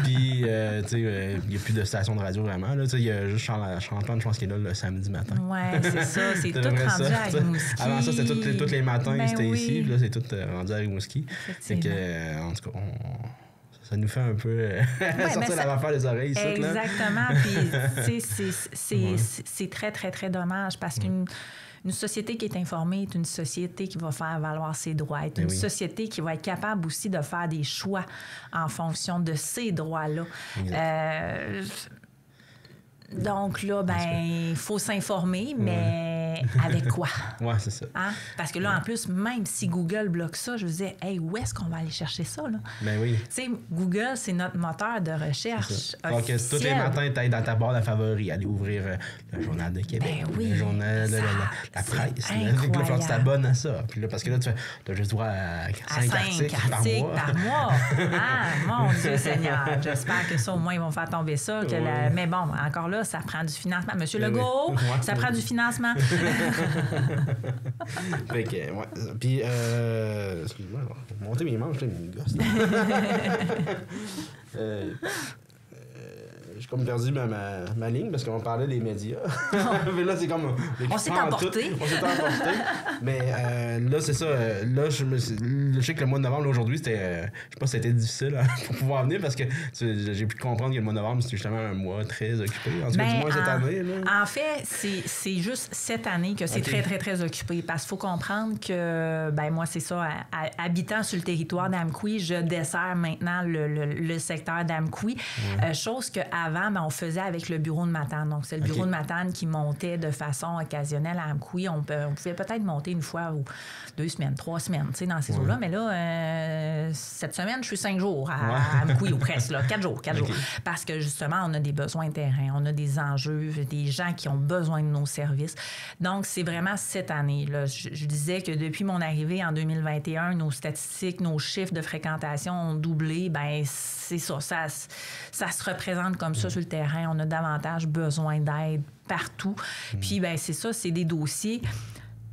Puis, tu sais, il n'y a plus de station de radio vraiment. Là. Tu sais, il y a juste Chantal, je pense, qui est là le samedi matin. Oui, c'est ça. C'est tout rendu à Rimouski. Avant ça, c'était tous les matins, c'était ici. Puis là, c'est tout rendu à Rimouski. C'est que, en tout cas, ça nous fait un peu sortir la vapeur des oreilles. Exactement. Puis, c'est très, très, très dommage parce qu'une société qui est informée est une société qui va faire valoir ses droits, est une société qui va être capable aussi de faire des choix en fonction de ces droits-là. Donc là, il faut s'informer, mais avec quoi? Oui, c'est ça. Hein? Parce que là, en plus, même si Google bloque ça, je me disais, hey, où est-ce qu'on va aller chercher ça? Là? Ben oui. Tu sais, Google, c'est notre moteur de recherche. Donc, tous les matins, tu es dans ta barre de favoris, aller ouvrir le Journal de Québec, le journal, la presse. Là, tu t'abonnes à ça. Puis là, parce que là, tu as juste droit à 5 articles par mois. Ah, mon Dieu Seigneur. J'espère que ça, au moins, ils vont faire tomber ça. Mais bon, encore là, ça prend du financement. Monsieur Legault, ça prend du financement. Fait que, ouais. Puis, excuse-moi, monter mes manches, là, mes gosses. J'ai comme perdu ma ligne parce qu'on parlait des médias. Mais là, c'est comme... On s'est emporté. Mais là, c'est ça. Là, je sais que le mois de novembre, aujourd'hui, c'était... je sais pas si c'était difficile pour pouvoir venir parce que j'ai pu comprendre que le mois de novembre, c'était justement un mois très occupé. En tout cas, du moins cette année. Là. En fait, c'est juste cette année que c'est très, très, très occupé. Parce qu'il faut comprendre que, moi, c'est ça, habitant sur le territoire d'Amqui, je desserre maintenant le secteur d'Amqui. Chose qu'avant, on faisait avec le bureau de Matane. Donc, c'est le bureau de Matane qui montait de façon occasionnelle à Amqui. On pouvait peut-être monter une fois ou 2 semaines, 3 semaines, tu sais, dans ces eaux-là. Mais là, cette semaine, je suis 5 jours à Amqui ou presque, là, 4 jours. Parce que, justement, on a des besoins de terrain, on a des enjeux, des gens qui ont besoin de nos services. Donc, c'est vraiment cette année. Là. Je disais que depuis mon arrivée en 2021, nos statistiques, nos chiffres de fréquentation ont doublé. C'est ça. Ça se représente comme ça sur le terrain. On a davantage besoin d'aide partout. Puis, c'est ça, c'est des dossiers.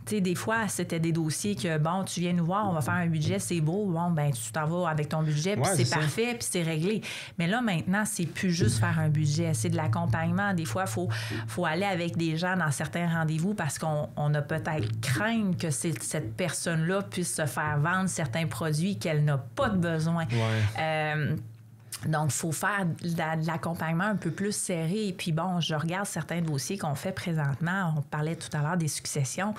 Tu sais, des fois, c'était des dossiers que, bon, tu viens nous voir, on va faire un budget, c'est beau. Bon, tu t'en vas avec ton budget, puis c'est parfait, puis c'est réglé. Mais là, maintenant, c'est plus juste faire un budget, c'est de l'accompagnement. Des fois, il faut aller avec des gens dans certains rendez-vous parce qu'on a peut-être crainte que cette personne-là puisse se faire vendre certains produits qu'elle n'a pas de besoin. Donc, il faut faire de l'accompagnement un peu plus serré. Et puis, bon, je regarde certains dossiers qu'on fait présentement. On parlait tout à l'heure des successions.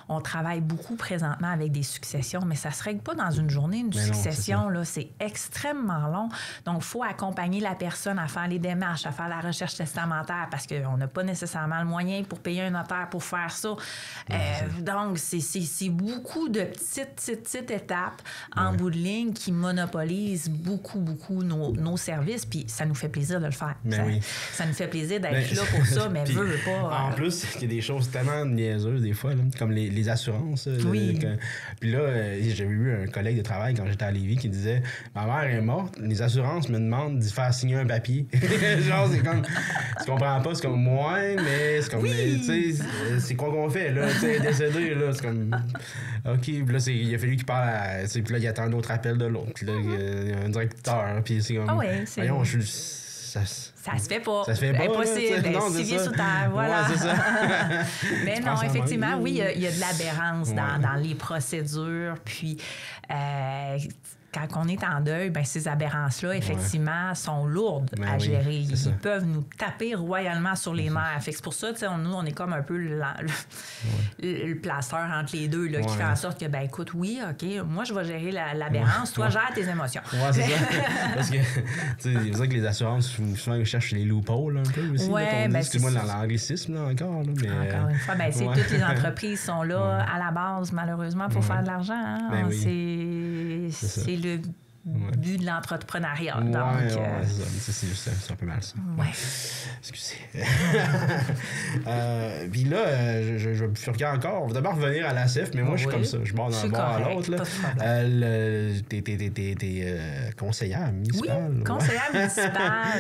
On travaille beaucoup présentement avec des successions, mais ça ne se règle pas dans une journée. Une succession, là, c'est extrêmement long. Donc, il faut accompagner la personne à faire les démarches, à faire la recherche testamentaire parce qu'on n'a pas nécessairement le moyen pour payer un notaire pour faire ça. Donc, c'est beaucoup de petites étapes en bout de ligne qui monopolisent beaucoup nos services, puis ça nous fait plaisir de le faire. Ben ça nous fait plaisir d'être là pour ça, mais veut pas. En plus, il y a des choses tellement niaiseuses des fois, là, comme les assurances. Puis là, j'avais eu un collègue de travail quand j'étais à Lévis qui disait « Ma mère est morte, les assurances me demandent d'y faire signer un papier. » Genre, c'est comme... Tu comprends pas, c'est comme moi, mais c'est comme... Tu sais, c'est quoi qu'on fait, là? Tu sais, décédé, là, c'est comme... OK, puis là, il a fallu qu'il parle à... Puis là, il attend un autre appel de l'autre. Puis là, il y a un directeur, puis c'est comme... Voyons, ça se fait pas. Ça se fait pas. Impossible. C'est vieux sous terre. Voilà. Ouais, c'est ça. Mais non, effectivement, oui, il y a de l'aberrance dans les procédures. Puis, quand on est en deuil, ben ces aberrances-là, effectivement, sont lourdes à gérer. Ils peuvent nous taper royalement sur les nerfs. Fait que c'est pour ça, nous, on est comme un peu le placeur entre les deux, là, qui fait en sorte que, ben écoute, oui, OK, moi, je vais gérer l'aberrance, toi, gère tes émotions. Oui, c'est ça. Parce que, c'est vrai que les assurances, souvent, ils cherchent les loopholes un peu aussi. Excuse-moi, dans l'anglicisme, là, encore. Là, mais, encore une fois, ben, toutes les entreprises sont là à la base, malheureusement, pour faire de l'argent. Hein? Ben c'est le but de l'entrepreneuriat. C'est un peu mal ça. Ouais. Excusez. Puis là, je vais encore. On va d'abord revenir à l'ASEF, mais moi, je suis comme ça. Je bord d'un bord à l'autre. T'es conseillère municipale. Oui, conseillère municipale.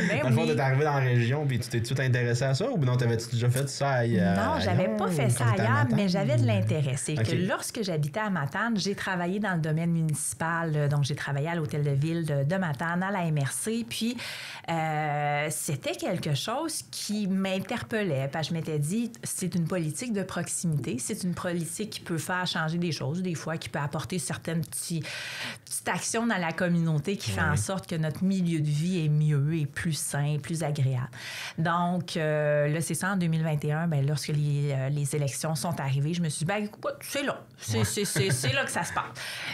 Ben dans le fond, t'es arrivé dans la région, puis tu t'es tout intéressé à ça, ou non, t'avais-tu déjà fait ça ailleurs? Non, j'avais pas fait ça ailleurs, mais j'avais de l'intérêt. C'est que lorsque j'habitais à Matane, j'ai travaillé dans le domaine municipal. Donc, j'ai travaillé à l'hôtel de ville de Matane, à la MRC. Puis, c'était quelque chose qui m'interpellait. Parce que je m'étais dit, c'est une politique de proximité. C'est une politique qui peut faire changer des choses, des fois, qui peut apporter certaines petites actions dans la communauté qui fait en sorte que notre milieu de vie est mieux et plus sain, plus agréable. Donc, là, c'est ça, en 2021, bien, lorsque les élections sont arrivées, je me suis dit, ben, écoute, c'est là. C'est là que ça se passe.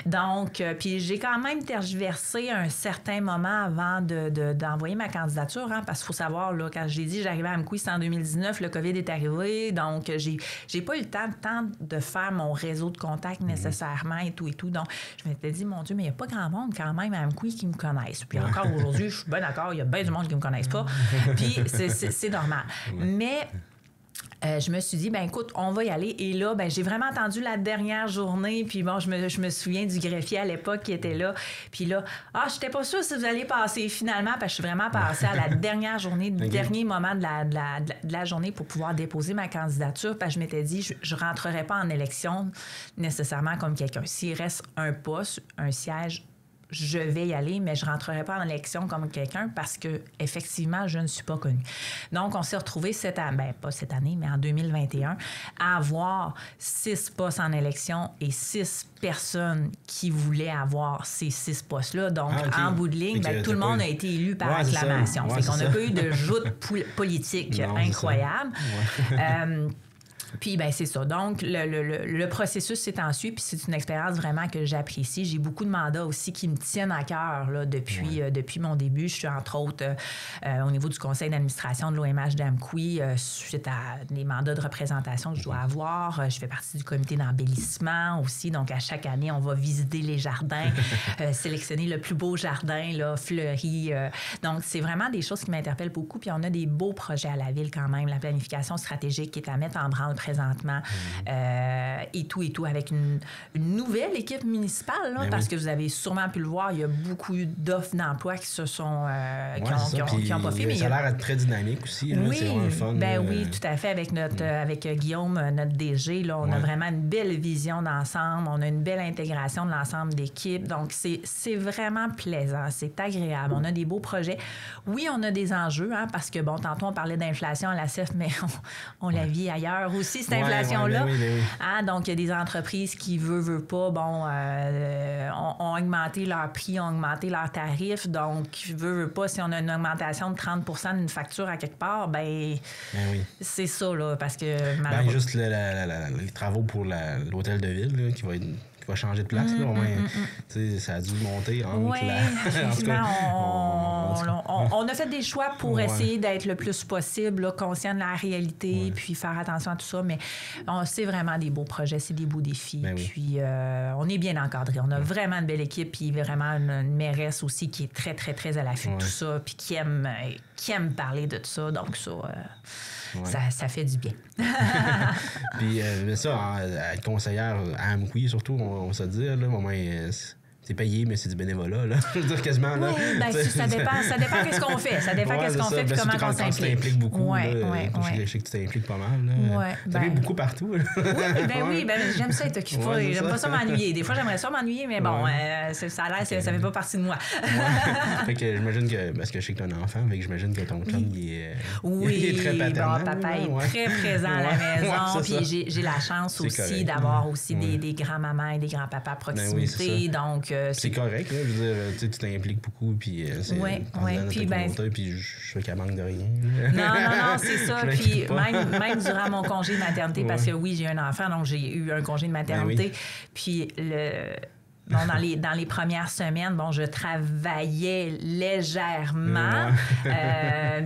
Donc, puis j'ai quand même tergiversé un certain moment avant d'envoyer ma candidature, hein, parce qu'il faut savoir, là, quand j'ai dit j'arrivais à Amqui, c'était en 2019, le COVID est arrivé, donc j'ai pas eu le temps de faire mon réseau de contacts nécessairement et tout. Donc, je m'étais dit, mon Dieu, mais il n'y a pas grand monde quand même à Amqui qui me connaissent. Puis encore aujourd'hui, je suis bien d'accord, il y a bien du monde qui me connaissent pas. Puis c'est normal. Mais... je me suis dit, ben écoute, on va y aller. Et là, ben j'ai vraiment attendu la dernière journée. Puis bon, je me souviens du greffier à l'époque qui était là. Puis là, je n'étais pas sûre si vous alliez passer finalement, parce que je suis vraiment passée à la dernière journée, le dernier moment de la journée pour pouvoir déposer ma candidature. Parce que je m'étais dit, je ne rentrerai pas en élection nécessairement comme quelqu'un. S'il reste un poste, un siège, je vais y aller, mais je ne rentrerai pas en élection comme quelqu'un parce que effectivement, je ne suis pas connue. Donc, on s'est retrouvés pas cette année, mais en 2021, à avoir 6 postes en élection et 6 personnes qui voulaient avoir ces 6 postes-là. Donc, en bout de ligne, tout le monde a été élu par acclamation. Fait qu'on n'a pas eu de joute politique incroyable. Puis, ben c'est ça. Donc, le processus s'est ensuite, puis c'est une expérience vraiment que j'apprécie. J'ai beaucoup de mandats aussi qui me tiennent à cœur là, depuis mon début. Je suis, entre autres, au niveau du conseil d'administration de l'OMH d'Amqui, suite à des mandats de représentation que je dois avoir. Je fais partie du comité d'embellissement aussi. Donc, à chaque année, on va visiter les jardins, sélectionner le plus beau jardin, là, fleuri. Donc, c'est vraiment des choses qui m'interpellent beaucoup. Puis, on a des beaux projets à la ville quand même. La planification stratégique qui est à mettre en branle présentement et tout, avec une nouvelle équipe municipale, là, parce que vous avez sûrement pu le voir, il y a beaucoup d'offres d'emploi qui se sont qui ont pas fait. Ça a l'air d'être très dynamique aussi. Là, c'est vraiment le fun. Oui, tout à fait. Avec Guillaume, notre DG, là, on a vraiment une belle vision d'ensemble. On a une belle intégration de l'ensemble d'équipes. Donc, c'est vraiment plaisant. C'est agréable. On a des beaux projets. Oui, on a des enjeux, hein, parce que, bon, tantôt, on parlait d'inflation à la CEF, mais on la vit ailleurs aussi, cette inflation-là. Oui. Hein, donc, il y a des entreprises qui, veulent pas, ont augmenté leur prix, ont augmenté leurs tarifs. Donc, veut pas, si on a une augmentation de 30 % d'une facture à quelque part, c'est ça, là, parce que... malheureusement... juste les travaux pour l'hôtel de ville, là, qui va changer de place. Là, au moins, ça a dû monter. Oui, effectivement, on a fait des choix pour essayer d'être le plus possible, là, conscient de la réalité, puis faire attention à tout ça. Mais c'est vraiment des beaux projets, c'est des beaux défis. Puis on est bien encadré. On a vraiment une belle équipe, puis vraiment une mairesse aussi qui est très, très, très à l'affût de tout ça, puis qui aime parler de tout ça. Donc ça fait du bien. Puis ça, être conseillère à Amqui, surtout, on va se dire, là, au moins, c'est payé, mais c'est du bénévolat, là. Je veux dire, quasiment, là. Oui, bien, ça dépend qu'est-ce qu'on fait. Ça dépend qu'est-ce qu'on fait et comment on s'implique. Tu t'impliques beaucoup, je sais que tu t'impliques pas mal, là. T'arrives beaucoup partout, là. Oui, j'aime ça être occupée. J'aime pas ça m'ennuyer. Des fois, j'aimerais ça m'ennuyer, mais bon, ça a l'air, ça fait pas partie de moi. Fait que j'imagine que, parce que je sais que t'as un enfant, fait que j'imagine que ton chum, il est très paternel. Papa est très présent à la maison, puis j'ai la chance aussi d'avoir aussi des grands-mamans et des grands-papas à proximité, donc... c'est correct, là, je veux dire, tu t'impliques beaucoup, puis c'est puis je fais qu'elle manque de rien. Non, c'est ça. Puis même durant mon congé de maternité, parce que oui, j'ai un enfant, donc j'ai eu un congé de maternité, puis dans les premières semaines, je travaillais légèrement.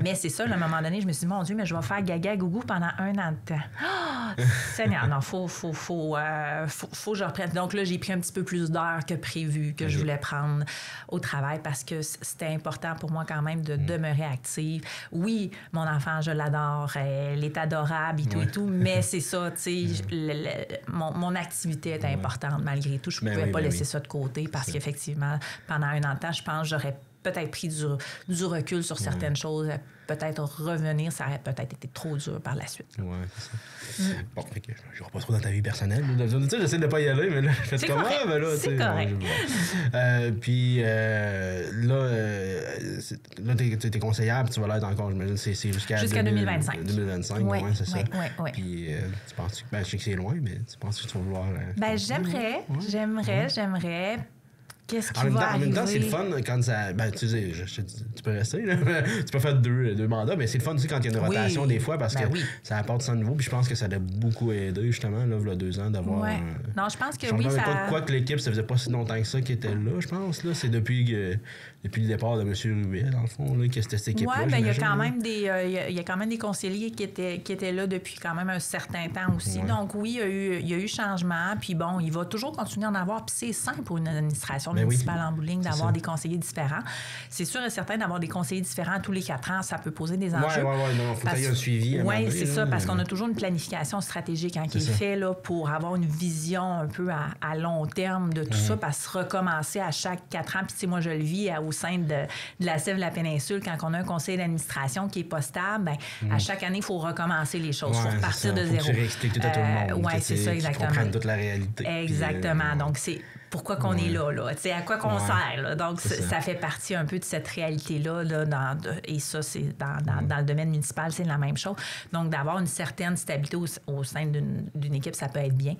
Mais c'est ça, à un moment donné, je me suis dit, mon Dieu, mais je vais faire gaga gougou pendant 1 an de temps. Oh, Seigneur, non, faut que je reprenne. Donc là, j'ai pris un petit peu plus d'heures que prévu, que je voulais prendre au travail parce que c'était important pour moi quand même de demeurer active. Oui, mon enfant, je l'adore, elle est adorable et tout, mais c'est ça, tu sais, mon activité est importante malgré tout. Je ne pouvais pas laisser ça de côté parce qu'effectivement, pendant 1 an de temps, je pense que j'aurais peut-être pris du recul sur certaines choses. Peut-être revenir, ça aurait peut-être été trop dur par la suite. Oui, c'est ça. Bon, fait que je ne vais pas trop dans ta vie personnelle. Tu sais, j'essaie de ne pas y aller, mais là, je fais comme ça. Là, c'est correct. Puis là, t'es conseillère, puis tu vas l'être encore, j'imagine, c'est jusqu'à 2025. 2025, oui, c'est ça. Oui. Puis tu penses que, je sais que c'est loin, mais tu penses que tu vas vouloir... J'aimerais. Qu'est-ce qui va arriver? En même temps, c'est le fun quand ça... tu sais, tu peux rester, là. Tu peux faire deux mandats, mais c'est le fun aussi quand il y a une rotation des fois parce que ça apporte ça de nouveau. Puis je pense que ça a beaucoup aidé, justement, là, il y a 2 ans, d'avoir... Non, je pense que ça... Quoi que l'équipe, ça faisait pas si longtemps que ça qui était là, je pense. Là. C'est depuis le départ de M. Ruet, dans le fond, là, que c'était cette équipe-là. Oui, bien, il y a quand même des conseillers qui étaient là depuis quand même un certain temps aussi. Ouais. Donc oui, il y a eu changement. Puis bon, il va toujours continuer à en avoir. Puis c'est simple pour une administration municipale en bout de ligne d'avoir des conseillers différents. C'est sûr et certain d'avoir des conseillers différents tous les 4 ans, ça peut poser des enjeux. Oui, non, il faut qu'il y ait un suivi. Oui, c'est ça, parce qu'on a toujours une planification stratégique qui est faite là, pour avoir une vision un peu à long terme de tout ça, parce que recommencer à chaque 4 ans, puis tu sais, moi je le vis au sein de la CEV de la péninsule, quand on a un conseil d'administration qui n'est pas stable, à chaque année, il faut recommencer les choses, il faut repartir de zéro. Faut que tu réexpliques tout à tout le monde. Oui, c'est ça, exactement. Qu'ils comprennent toute la réalité. Exactement. Donc, c'est pourquoi qu'on est là. Tu sais, à quoi qu'on sert. Là. Donc, ça fait partie un peu de cette réalité-là. Là, et ça, c'est dans le domaine municipal, c'est la même chose. Donc, d'avoir une certaine stabilité au sein d'une équipe, ça peut être bien.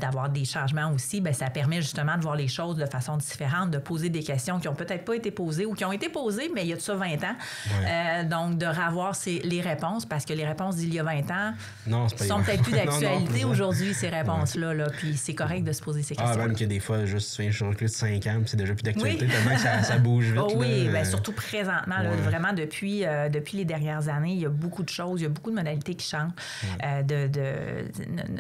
D'avoir des changements aussi, bien, ça permet justement de voir les choses de façon différente, de poser des questions qui n'ont peut-être pas été posées ou qui ont été posées, mais il y a de ça 20 ans. Donc, de revoir les réponses, parce que les réponses d'il y a 20 ans sont peut-être plus d'actualité aujourd'hui, ces réponses-là. Là, puis c'est correct de se poser ces questions. Même que des fois, juste je recule de 5 ans, puis c'est déjà plus d'actualité, tellement que ça bouge vite. Oui, bien, surtout présentement, là, vraiment depuis les dernières années, il y a beaucoup de choses, il y a beaucoup de modalités qui changent.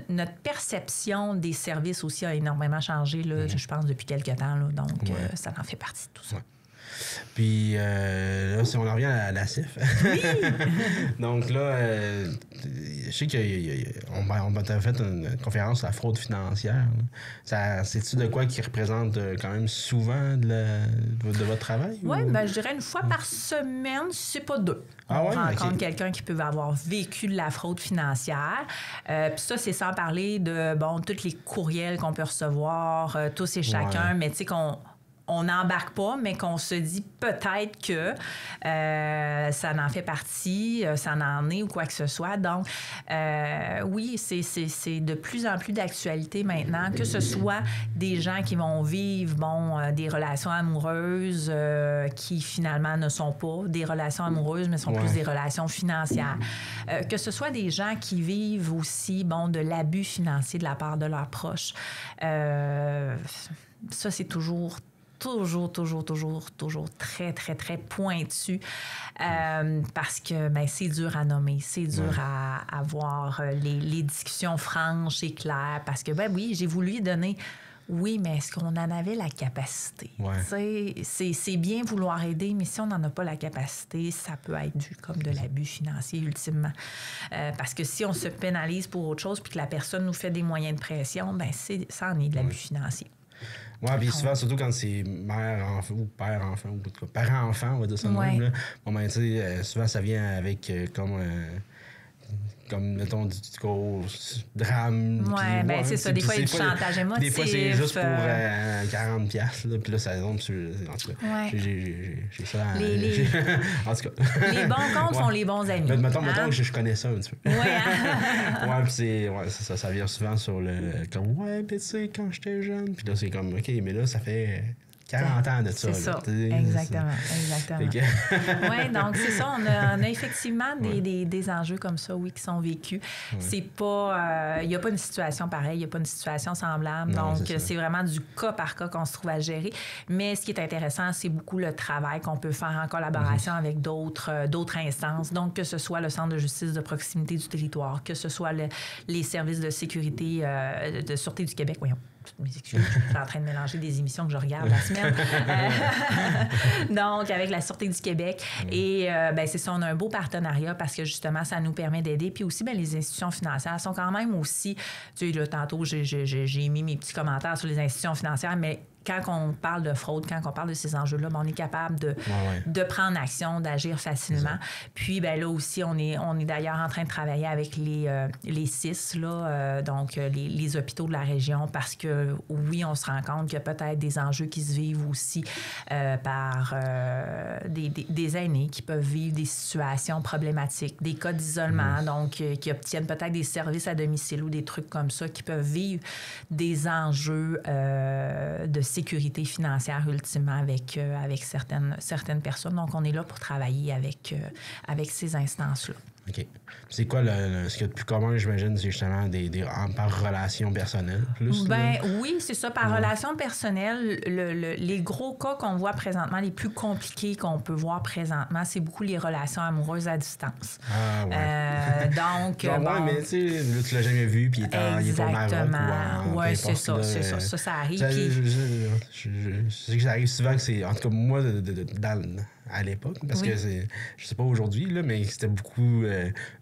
Notre perception des services aussi a énormément changé, là, je pense, depuis quelques temps. Là, donc, ça en fait partie de tout ça. Puis là, si on en revient à la CIF. Oui! Donc là, je sais qu'on t'a fait une conférence sur la fraude financière. C'est-tu de quoi qui représente quand même souvent de votre travail? Oui, bien, je dirais 1 fois par semaine, c'est pas 2. On rencontre quelqu'un qui peut avoir vécu de la fraude financière. Puis ça, c'est sans parler de, tous les courriels qu'on peut recevoir, tous et chacun, mais tu sais on n'embarque pas, mais qu'on se dit peut-être que ça en fait partie, ça en est ou quoi que ce soit. Donc, oui, c'est de plus en plus d'actualité maintenant, que ce soit des gens qui vont vivre des relations amoureuses qui finalement ne sont pas des relations amoureuses, mais sont plus des relations financières. Que ce soit des gens qui vivent aussi de l'abus financier de la part de leurs proches. Ça, c'est toujours toujours très, très, très pointu parce que c'est dur à nommer, c'est dur à avoir les discussions franches et claires parce que, oui, j'ai voulu lui donner... Oui, mais est-ce qu'on en avait la capacité? C'est bien vouloir aider, mais si on n'en a pas la capacité, ça peut être dû comme de l'abus financier, ultimement. Parce que si on se pénalise pour autre chose puis que la personne nous fait des moyens de pression, ça en est de l'abus financier. Oui, puis souvent, surtout quand c'est mère-enfant ou père-enfant, ou parent-enfant, on va dire ça de même. Souvent, ça vient avec comme, mettons, du gros drame. Oui, c'est ça. Des fois, il y a du chantage émotif. Des fois, c'est juste pour 40$. Puis là, ça tombe sur... En tout cas, j'ai ça... En tout cas... Les bons comptes font les bons amis. Mettons que je connais ça un petit peu. Oui, puis c'est ça. Ça vient souvent sur le... Comme, puis tu sais, quand j'étais jeune... Puis là, c'est comme, OK, mais là, ça fait... 40 ans de ça. C'est ça, exactement. Oui, donc c'est ça. On a effectivement des enjeux comme ça, oui, qui sont vécus. C'est pas... Il n'y a pas une situation pareille, il n'y a pas une situation semblable. Non, donc, c'est vraiment du cas par cas qu'on se trouve à gérer. Mais ce qui est intéressant, c'est beaucoup le travail qu'on peut faire en collaboration avec d'autres instances. Donc, que ce soit le Centre de justice de proximité du territoire, que ce soit les services de sécurité, de Sûreté du Québec, voyons. Mes excuses, je suis en train de mélanger des émissions que je regarde la semaine. Donc, avec la Sûreté du Québec. Et c'est ça, on a un beau partenariat parce que justement, ça nous permet d'aider. Puis aussi, les institutions financières sont quand même aussi... Tu sais, là, tantôt, j'ai mis mes petits commentaires sur les institutions financières, mais quand on parle de fraude, quand on parle de ces enjeux-là, on est capable de prendre action, d'agir facilement. Puis, là aussi, on est d'ailleurs en train de travailler avec les CIS, donc les hôpitaux de la région, parce que, oui, on se rend compte qu'il y a peut-être des enjeux qui se vivent aussi par des aînés qui peuvent vivre des situations problématiques, des cas d'isolement, donc qui obtiennent peut-être des services à domicile ou des trucs comme ça, qui peuvent vivre des enjeux de sécurité financière ultimement avec certaines personnes. Donc, on est là pour travailler avec ces instances-là. OK. C'est quoi ce qu'il y a de plus commun, j'imagine, c'est justement par relation personnelle, plus? Oui, c'est ça. Par relation personnelle, les gros cas qu'on voit présentement, les plus compliqués qu'on peut voir présentement, c'est beaucoup les relations amoureuses à distance. Ah, ouais. Donc, mais tu sais, là, tu l'as jamais vu, puis il est au Maroc. Oui, c'est ça. Ça arrive. Je sais que ça arrive souvent que c'est... En tout cas, moi, à l'époque, parce que je sais pas aujourd'hui, là, mais c'était beaucoup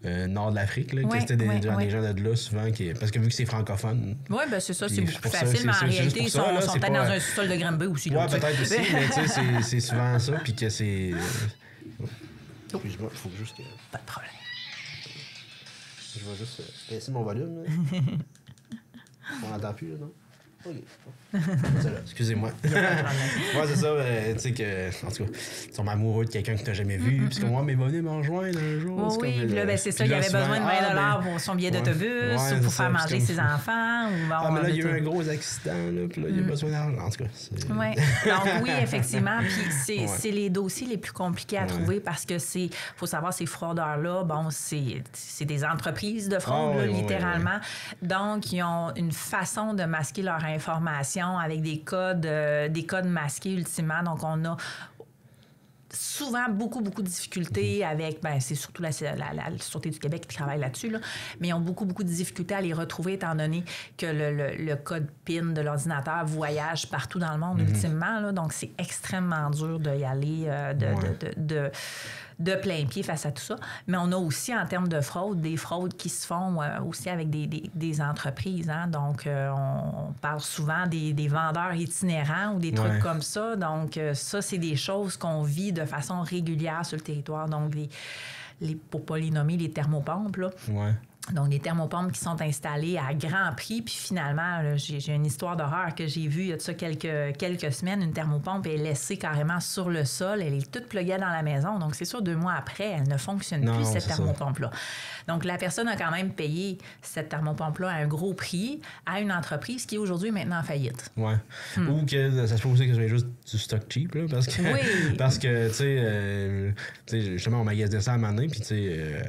nord de l'Afrique, là, que c'était des gens de là souvent, parce que vu que c'est francophone. Oui, c'est ça, c'est beaucoup plus facile, mais en réalité, ils sont peut-être dans un sous-sol de Granby aussi. Oui, peut-être aussi, mais tu sais, c'est souvent ça, puis que c'est... Excuse-moi, il faut juste que... Pas de problème. Je vais juste baisser mon volume. On n'entend plus, là, non? OK. Excusez-moi. Moi, c'est ça, tu sais que, en tout cas, tu tombes amoureux de quelqu'un que tu n'as jamais vu, puis que moi, mais venez me rejoindre un jour. Oui, c'est ça, il avait besoin de 20$ pour son billet d'autobus ou pour faire manger ses enfants. Mais là, il y a eu un gros accident, là, puis là, il y a besoin d'argent. En tout cas, oui, donc oui, effectivement. Puis c'est les dossiers les plus compliqués à trouver parce que faut savoir, ces fraudeurs-là, c'est des entreprises de fraude, littéralement. Donc, ils ont une façon de masquer leur information avec des codes masqués ultimement. Donc, on a souvent beaucoup de difficultés avec... c'est surtout la Sûreté du Québec qui travaille là-dessus, là, mais ils ont beaucoup de difficultés à les retrouver étant donné que le code PIN de l'ordinateur voyage partout dans le monde ultimement. Là, donc, c'est extrêmement dur d'y aller de plein pied face à tout ça. Mais on a aussi, en termes de fraude, des fraudes qui se font aussi avec des entreprises. Hein? Donc, on parle souvent des vendeurs itinérants ou des trucs comme ça. Donc, ça, c'est des choses qu'on vit de façon régulière sur le territoire. Donc, pour ne pas les nommer, les thermopompes, là. Ouais. Donc, des thermopompes qui sont installées à grand prix. Puis finalement, là, j'ai une histoire d'horreur que j'ai vue il y a de ça quelques semaines. Une thermopompe est laissée carrément sur le sol. Elle est toute pluguée dans la maison. Donc, c'est sûr, 2 mois après, elle ne fonctionne plus, cette thermopompe-là. Donc, la personne a quand même payé cette thermopompe-là à un gros prix à une entreprise qui, aujourd'hui, est maintenant en faillite. Oui. Ou que ça se peut aussi que ce soit juste du stock cheap, là, parce que, tu sais, justement, on magasinait ça à un moment donné, puis, tu sais,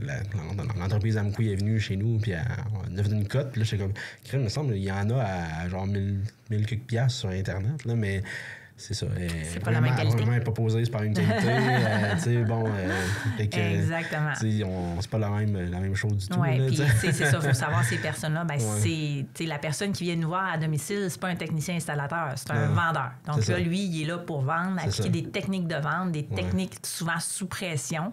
l'entreprise Amco est venue chez nous, puis on a fait une cote, puis là, j'étais comme, crème, il me semble, il y en a à genre 1000 quelques piastres sur Internet, là, mais c'est ça. C'est pas la même qualité. Vraiment, pas posé, c'est pas la même qualité. Exactement. C'est pas la même chose du tout. Oui, puis c'est ça, il faut savoir ces personnes-là, c'est la personne qui vient nous voir à domicile, c'est pas un technicien installateur, c'est un vendeur. Donc là, lui, il est là pour vendre, appliquer des techniques de vente, des techniques souvent sous pression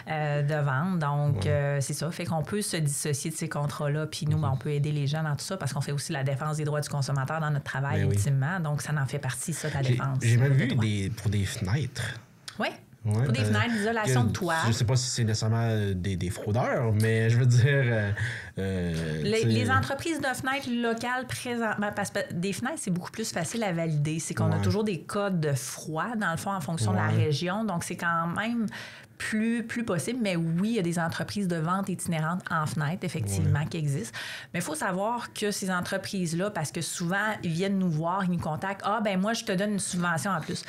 de vente. Donc, c'est ça, fait qu'on peut se dissocier de ces contrats-là, puis nous, on peut aider les gens dans tout ça parce qu'on fait aussi la défense des droits du consommateur dans notre travail, ultimement. Donc, ça en fait partie, ça, de la défense. J'ai même vu pour des fenêtres. Oui. Pour des fenêtres, l'isolation de toit. Je sais pas si c'est nécessairement des fraudeurs, mais je veux dire... les entreprises de fenêtres locales, présentement, parce que des fenêtres, c'est beaucoup plus facile à valider. C'est qu'on a toujours des codes de froid, dans le fond, en fonction de la région. Donc, c'est quand même plus possible. Mais oui, il y a des entreprises de vente itinérantes en fenêtre, effectivement, qui existent. Mais il faut savoir que ces entreprises-là, parce que souvent, ils viennent nous voir, ils nous contactent. « Ah, ben moi, je te donne une subvention en plus. »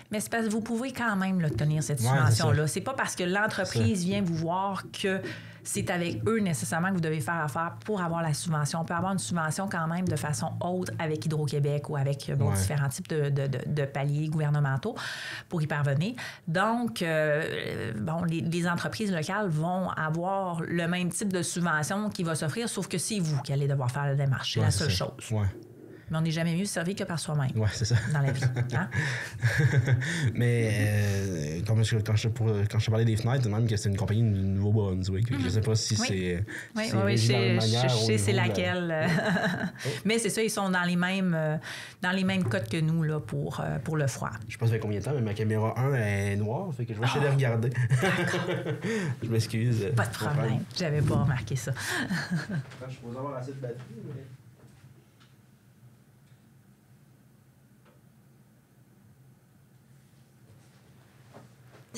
Mais c'est parce que vous pouvez quand même obtenir cette subvention-là. C'est pas parce que l'entreprise vient vous voir que c'est avec eux nécessairement que vous devez faire affaire pour avoir la subvention. On peut avoir une subvention quand même de façon haute avec Hydro-Québec ou avec différents types de paliers gouvernementaux pour y parvenir. Donc, les entreprises locales vont avoir le même type de subvention qui va s'offrir, sauf que c'est vous qui allez devoir faire la démarche. C'est la seule chose. Ouais. Mais on n'est jamais mieux servi que par soi-même. Oui, c'est ça. Dans la vie. Hein? Mais quand je parlais des fenêtres, même que c'est une compagnie du Nouveau-Brunswick. Je ne sais pas si c'est. Oui, je sais c'est laquelle. Mais c'est ça, ils sont dans les mêmes codes que nous là, pour le froid. Je sais pas ça fait combien de temps, mais ma caméra 1 est noire, fait que je vais essayer de regarder. Je m'excuse. Pas de problème. J'avais pas remarqué ça. Je suppose avoir assez de batterie, mais.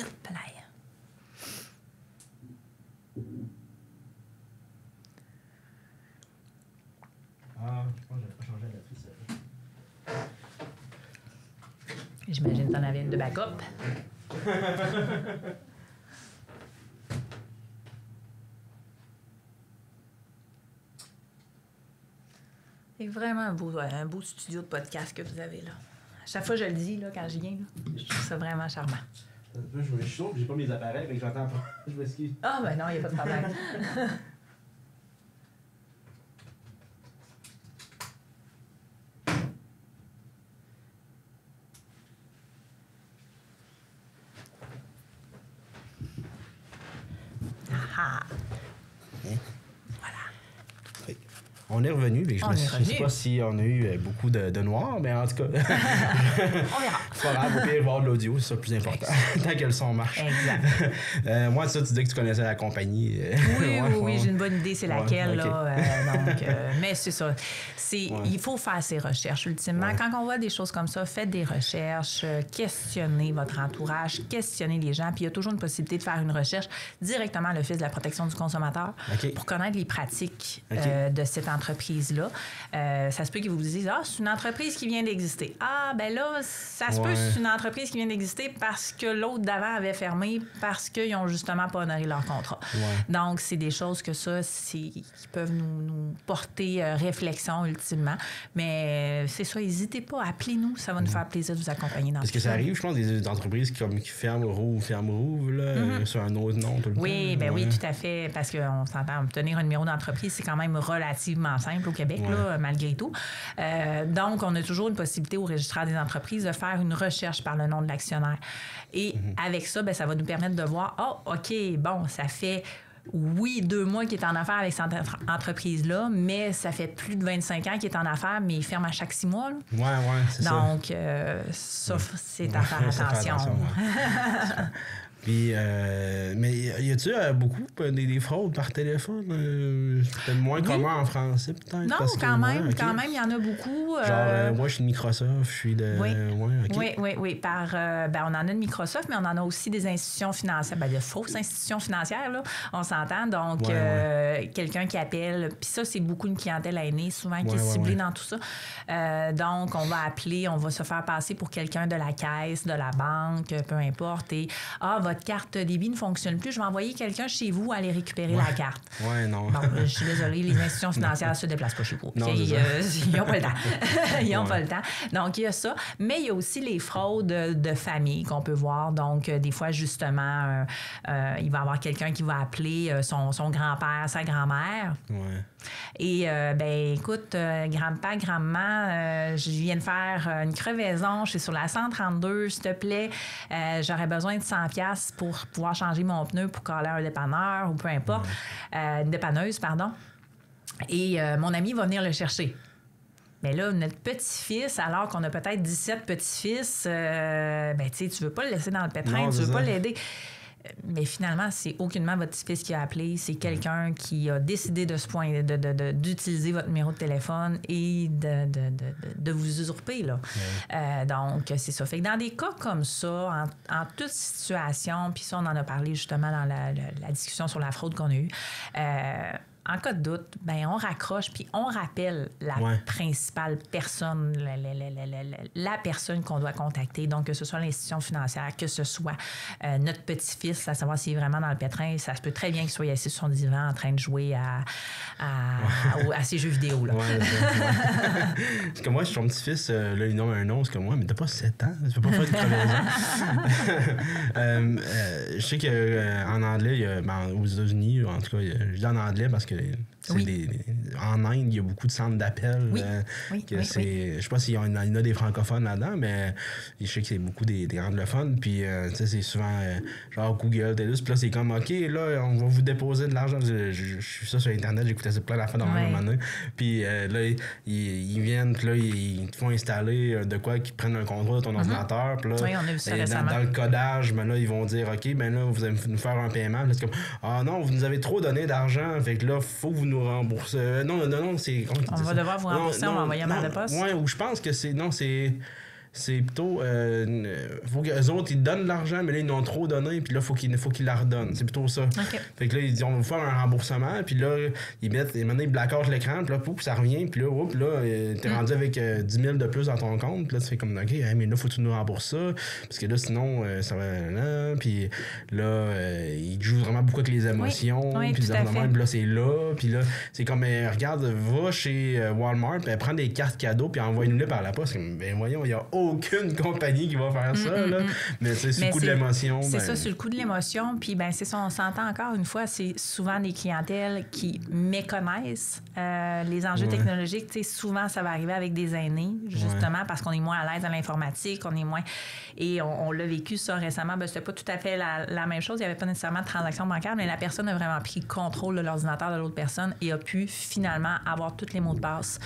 Je pense que j'avais pas changé la batterie, J'imagine que tu en avais une de backup. C'est vraiment un beau studio de podcast que vous avez là. À chaque fois que je le dis là, quand je viens, là, je trouve ça vraiment charmant. Je suis chaud, j'ai pas mes appareils, mais j'entends pas. Je m'excuse. Ah, ben non, il n'y a pas de problème. Ah. On est revenu, mais je ne sais pas si on a eu beaucoup de noirs, mais en tout cas. On verra. C'est pas grave, au pire, voir de l'audio, c'est ça le plus important. Tant que le son marche. Exact. Moi, tu dis que tu connaissais la compagnie. Oui, j'ai une bonne idée, c'est laquelle. Okay. Là, mais c'est ça. Il faut faire ses recherches, ultimement. Quand on voit des choses comme ça, faites des recherches, questionnez votre entourage, questionnez les gens. Puis il y a toujours une possibilité de faire une recherche directement à l'Office de la protection du consommateur pour connaître les pratiques de cette entreprise-là. Ça se peut qu'ils vous disent « Ah, c'est une entreprise qui vient d'exister. » Ah, ben là, ça se peut que c'est une entreprise qui vient d'exister parce que l'autre d'avant avait fermé parce qu'ils n'ont justement pas honoré leur contrat. Donc, c'est des choses que ça, qui peuvent nous porter réflexion ultimement. Mais c'est ça, n'hésitez pas, appelez-nous. Ça va nous faire plaisir de vous accompagner dans Parce que ça arrive, je pense, des entreprises qui ferment, rouvrent, là, sur un autre nom tout le temps. Oui, bien oui, tout à fait. Parce qu'on s'entend, obtenir un numéro d'entreprise, c'est quand même relativement simple au Québec, là, malgré tout. Donc, on a toujours une possibilité au registraire des entreprises de faire une recherche par le nom de l'actionnaire. Et avec ça, bien, ça va nous permettre de voir, OK, bon, ça fait... Oui, 2 mois qu'il est en affaires avec cette entreprise-là, mais ça fait plus de 25 ans qu'il est en affaires, mais il ferme à chaque 6 mois. Oui, c'est ça. Donc, ça, c'est à faire attention. Puis, mais y a-tu beaucoup des fraudes par téléphone? Peut-être moins commun en français, peut-être? Non, quand même, il y en a beaucoup. Genre, moi, je suis de Microsoft, je suis de... Oui. On en a de Microsoft, mais on en a aussi des institutions financières, de fausses institutions financières, là, on s'entend. Donc, quelqu'un qui appelle, puis ça, c'est beaucoup une clientèle aînée, souvent, qui est ciblée dans tout ça. Donc, on va appeler, on va se faire passer pour quelqu'un de la caisse, de la banque, peu importe, et votre votre carte débit ne fonctionne plus, je vais envoyer quelqu'un chez vous aller récupérer la carte. Ouais, non. Bon, je suis désolée, les institutions financières ne se déplacent pas chez vous. Non, ils n'ont pas le temps. Ils n'ont pas le temps. Donc, il y a ça. Mais il y a aussi les fraudes de famille qu'on peut voir. Donc, des fois, justement, il va y avoir quelqu'un qui va appeler son grand-père, sa grand-mère. Ouais. Et, écoute, grand-père, grand-maman, je viens de faire une crevaison, je suis sur la 132, s'il te plaît, j'aurais besoin de 100$ pour pouvoir changer mon pneu pour coller un dépanneur ou peu importe, une dépanneuse, pardon. Et mon ami va venir le chercher. Mais là, notre petit-fils, alors qu'on a peut-être 17 petits-fils, tu ne veux pas le laisser dans le pétrin, tu ne veux pas l'aider. Mais finalement, c'est aucunement votre petit-fils qui a appelé. C'est quelqu'un qui a décidé de ce point d'utiliser votre numéro de téléphone et de vous usurper. Là. Donc, c'est ça. Fait que dans des cas comme ça, en toute situation, puis ça, on en a parlé justement dans la discussion sur la fraude qu'on a eue, en cas de doute, on raccroche puis on rappelle la principale personne, la personne qu'on doit contacter. Donc, que ce soit l'institution financière, que ce soit notre petit-fils, à savoir s'il est vraiment dans le pétrin, ça se peut très bien qu'il soit assis sur son divan en train de jouer à ses jeux vidéo. Là. Parce que moi, je suis ton petit-fils, là, il nomme un nom, c'est comme moi, mais t'as pas 7 ans, tu peux pas faire de crevaison. Je sais qu'en anglais, aux États-Unis, en tout cas, je dis en anglais parce que en Inde, il y a beaucoup de centres d'appel. Je sais pas s'il y en a des francophones là-dedans, mais je sais que c'est beaucoup des anglophones. Puis, c'est souvent genre Google, TELUS. Puis là, c'est comme, OK, là, on va vous déposer de l'argent. Je suis ça sur Internet, j'écoutais ça plein d'affaires dans le même moment. Puis là, ils viennent, puis là, ils te font installer de quoi qu'ils prennent un contrôle de ton ordinateur. Puis là, on a vu ça récemment. Dans le codage, là, ils vont dire, OK, là, vous allez nous faire un paiement. Puis là, c'est comme, ah non, vous nous avez trop donné d'argent. Fait que là, faut que vous nous remboursez. Non, c'est... On va devoir vous rembourser, on va envoyer un mail de poste. Oui, ou je pense que c'est... Non, c'est plutôt... faut qu'eux autres, ils donnent de l'argent, mais là, ils n'ont trop donné, puis là, faut qu'ils la redonnent. C'est plutôt ça. Okay. Fait que là, ils disent, on va vous faire un remboursement, puis là, maintenant, ils blackoutent l'écran, puis là, ça revient, puis là, t'es rendu avec 10 000 de plus dans ton compte, puis là, tu fais comme, OK, mais là, faut que tu nous rembourses ça, parce que là, sinon, ça va... Là, puis là, ils jouent vraiment beaucoup avec les émotions, puis là, c'est là, puis là, c'est comme, regarde, va chez Walmart, puis prends des cartes cadeaux, puis envoie-nous-les par la poste. Ben voyons, il y a aucune compagnie qui va faire ça, là. Mais c'est sur le coup de l'émotion. C'est ça, sur le coup de l'émotion. Puis, c'est ça, on s'entend encore une fois, c'est souvent des clientèles qui méconnaissent les enjeux technologiques. Tu sais, souvent, ça va arriver avec des aînés, justement, parce qu'on est moins à l'aise à l'informatique, on est moins... Et on l'a vécu, ça, récemment. C'était pas tout à fait la même chose. Il n'y avait pas nécessairement de transaction bancaire, mais la personne a vraiment pris contrôle de l'ordinateur de l'autre personne et a pu, finalement, avoir tous les mots de passe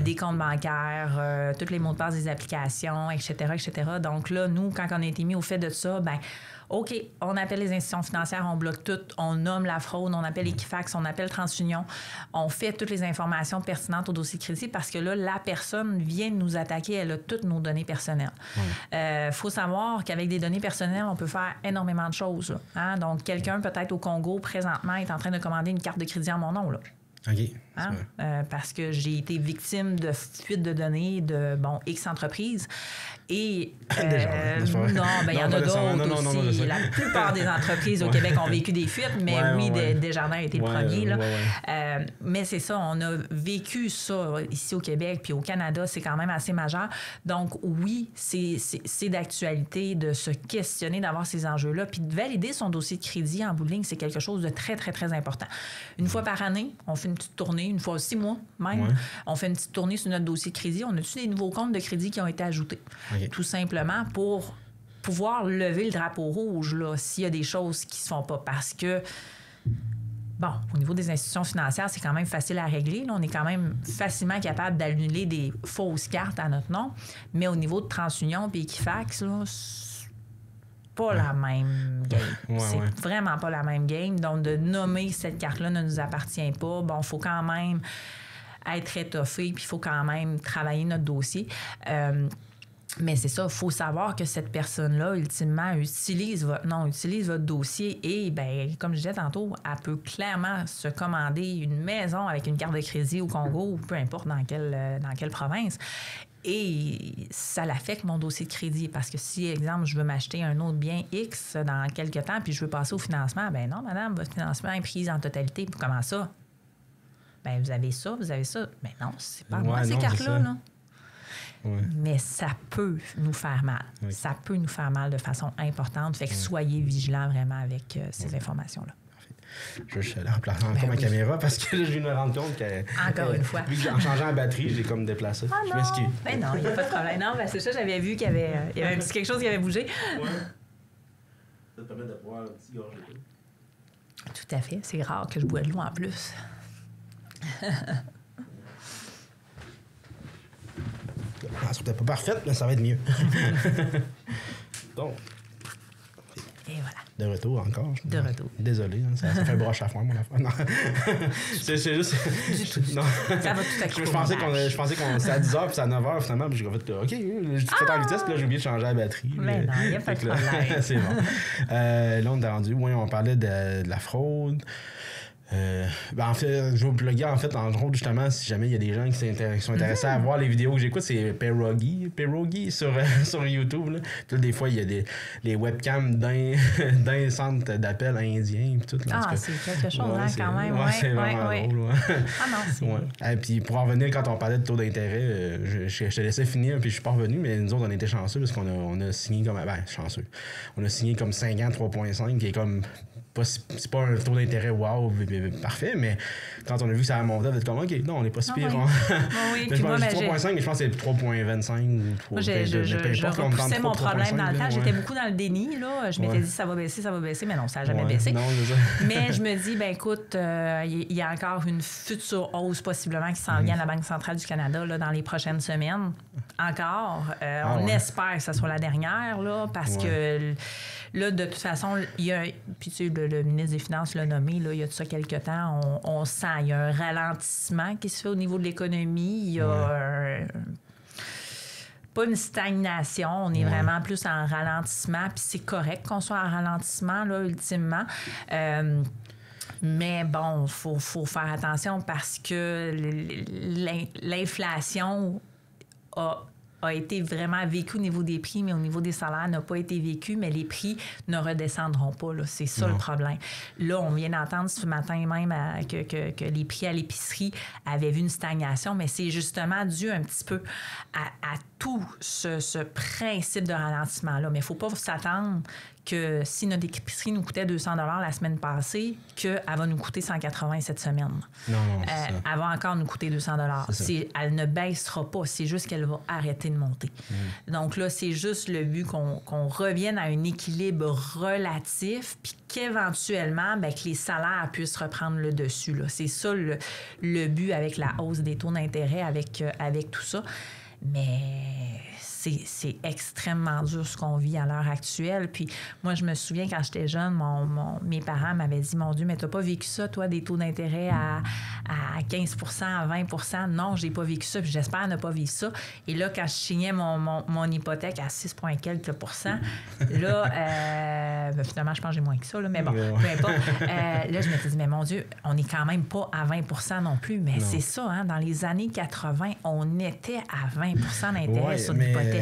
des comptes bancaires, tous les mots de passe des applications, etc., etc. Donc là, nous, quand on a été mis au fait de ça, OK, on appelle les institutions financières, on bloque tout, on nomme la fraude, on appelle Equifax, on appelle TransUnion, on fait toutes les informations pertinentes au dossier de crédit parce que là, la personne vient de nous attaquer, elle a toutes nos données personnelles. Faut savoir qu'avec des données personnelles, on peut faire énormément de choses. Hein? Donc, quelqu'un peut-être au Congo, présentement, est en train de commander une carte de crédit en mon nom, là. OK. Parce que j'ai été victime de fuite de données de, X entreprises. Et non, il y en a d'autres aussi. La plupart des entreprises au Québec ont vécu des fuites, mais Desjardins a été le premier. Là. Mais c'est ça, on a vécu ça ici au Québec, puis au Canada, c'est quand même assez majeur. Donc oui, c'est d'actualité de se questionner, d'avoir ces enjeux-là, puis de valider son dossier de crédit en bout de ligne, c'est quelque chose de très, très, très important. Une fois par année, on fait une petite tournée, une fois 6 mois même, on fait une petite tournée sur notre dossier de crédit. On a-tu des nouveaux comptes de crédit qui ont été ajoutés? Tout simplement pour pouvoir lever le drapeau rouge là, s'il y a des choses qui ne se font pas. Parce que, au niveau des institutions financières, c'est quand même facile à régler. Là, on est quand même facilement capable d'annuler des fausses cartes à notre nom. Mais au niveau de TransUnion et Equifax, là, c'est pas la même game. C'est vraiment pas la même game. Donc, de nommer cette carte-là ne nous appartient pas. Il faut quand même être étoffé, puis il faut quand même travailler notre dossier. Mais c'est ça, il faut savoir que cette personne-là, ultimement, utilise votre nom, utilise votre dossier et, comme je disais tantôt, elle peut clairement se commander une maison avec une carte de crédit au Congo ou peu importe dans quelle province. Et ça l'affecte mon dossier de crédit parce que si, exemple, je veux m'acheter un autre bien X dans quelques temps puis je veux passer au financement, ben non, madame, votre financement est pris en totalité. Comment ça? Ben vous avez ça. Ben non, c'est pas moi ces cartes-là, là. Ouais. Mais ça peut nous faire mal. Oui. Ça peut nous faire mal de façon importante. Fait que soyez vigilants vraiment avec ces informations-là. Je suis allé en plaçant encore ma caméra parce que là, je viens de me rendre compte que. Encore une fois. Vu en changeant la batterie, j'ai comme déplacé. Ah, je m'excuse. Ben non, il n'y a pas de problème. Non, ben c'est ça, j'avais vu qu'il y avait un petit quelque chose qui avait bougé. Ouais. Ça te permet de boire un petit gorgée d'eau. Tout à fait. C'est rare que je bois de l'eau en plus. Ça sera peut-être pas parfaite, mais ça va être mieux. Donc. Et voilà. De retour encore. De retour. Désolé, hein, ça fait broche à foin, mon affaire. Non. c'est juste. Du tout. Non. Ça va tout à coup. Je pensais qu'on c'était à 10h puis c'est à 9h finalement. Puis j'ai fait, OK, j'ai fait en vitesse, puis là, j'ai oublié de changer la batterie. Mais non, il n'y a pas de problème. C'est bon. Là, on est rendu. Oui, on parlait de la fraude. En fait, je vais vous plugger, en fait, en gros, justement, si jamais il y a des gens qui sont intéressés à voir les vidéos que j'écoute, c'est Pierogi sur YouTube. Là. Puis là, des fois, il y a les webcams d'un centre d'appel indien. Puis tout, là, c'est quelque chose, hein, quand même. Ouais, c'est vraiment drôle. Ouais. Ah non, c'est... Ouais. Et puis, pour en revenir, quand on parlait de taux d'intérêt, je te laissais finir, puis je suis pas revenu, mais nous autres, on était chanceux parce qu'on a signé comme... chanceux. On a signé comme 5 ans, 3,5, qui est comme... c'est pas un taux d'intérêt wow, parfait, mais quand on a vu que ça a monté, on a dit comme, OK, non, on n'est pas si pire. Oui. Je pense que c'est 3,5, mais je pense que c'est 3,25 ou 3. Je repoussais mon problème dans le temps. J'étais beaucoup dans le déni. Là. Je m'étais dit, ça va baisser, mais non, ça n'a jamais baissé. Non, mais je me dis, ben écoute, il y a encore une future hausse possiblement qui s'en vient à la Banque centrale du Canada là, dans les prochaines semaines. Encore. On espère que ce soit la dernière, là, parce que là, de toute façon, il y a... Puis tu sais, le ministre des Finances l'a nommé, là, il y a de ça quelques temps, on sent, il y a un ralentissement qui se fait au niveau de l'économie. Il y a pas une stagnation, on est vraiment plus en ralentissement, puis c'est correct qu'on soit en ralentissement, là, ultimement. Mais bon, faut faire attention parce que l'inflation a été vraiment vécu au niveau des prix, mais au niveau des salaires, n'a pas été vécu, mais les prix ne redescendront pas. Là. C'est ça le problème. Là, on vient d'entendre ce matin même que les prix à l'épicerie avaient vu une stagnation, mais c'est justement dû un petit peu à tout ce principe de ralentissement-là. Mais il ne faut pas s'attendre que si notre épicerie nous coûtait 200 $ la semaine passée, qu'elle va nous coûter 180 cette semaine. Non, elle va encore nous coûter 200 $. Elle ne baissera pas. C'est juste qu'elle va arrêter de monter. Donc là, c'est juste le but qu'on revienne à un équilibre relatif puis qu'éventuellement, que les salaires puissent reprendre le dessus. Là. C'est ça le but avec la hausse des taux d'intérêt, avec tout ça. Mais c'est extrêmement dur ce qu'on vit à l'heure actuelle. Puis moi, je me souviens, quand j'étais jeune, mes parents m'avaient dit, mon Dieu, mais t'as pas vécu ça, toi, des taux d'intérêt à 15 % à 20 % Non, j'ai pas vécu ça, puis j'espère ne pas vivre ça. Et là, quand je signais mon hypothèque à 6 point quelques %, là, finalement, je pense que j'ai moins que ça, là, mais bon, peu importe. Là, je me suis dit, mais mon Dieu, on n'est quand même pas à 20 % non plus. Mais c'est ça, hein, dans les années 80, on était à 20 % d'intérêt sur l'hypothèque.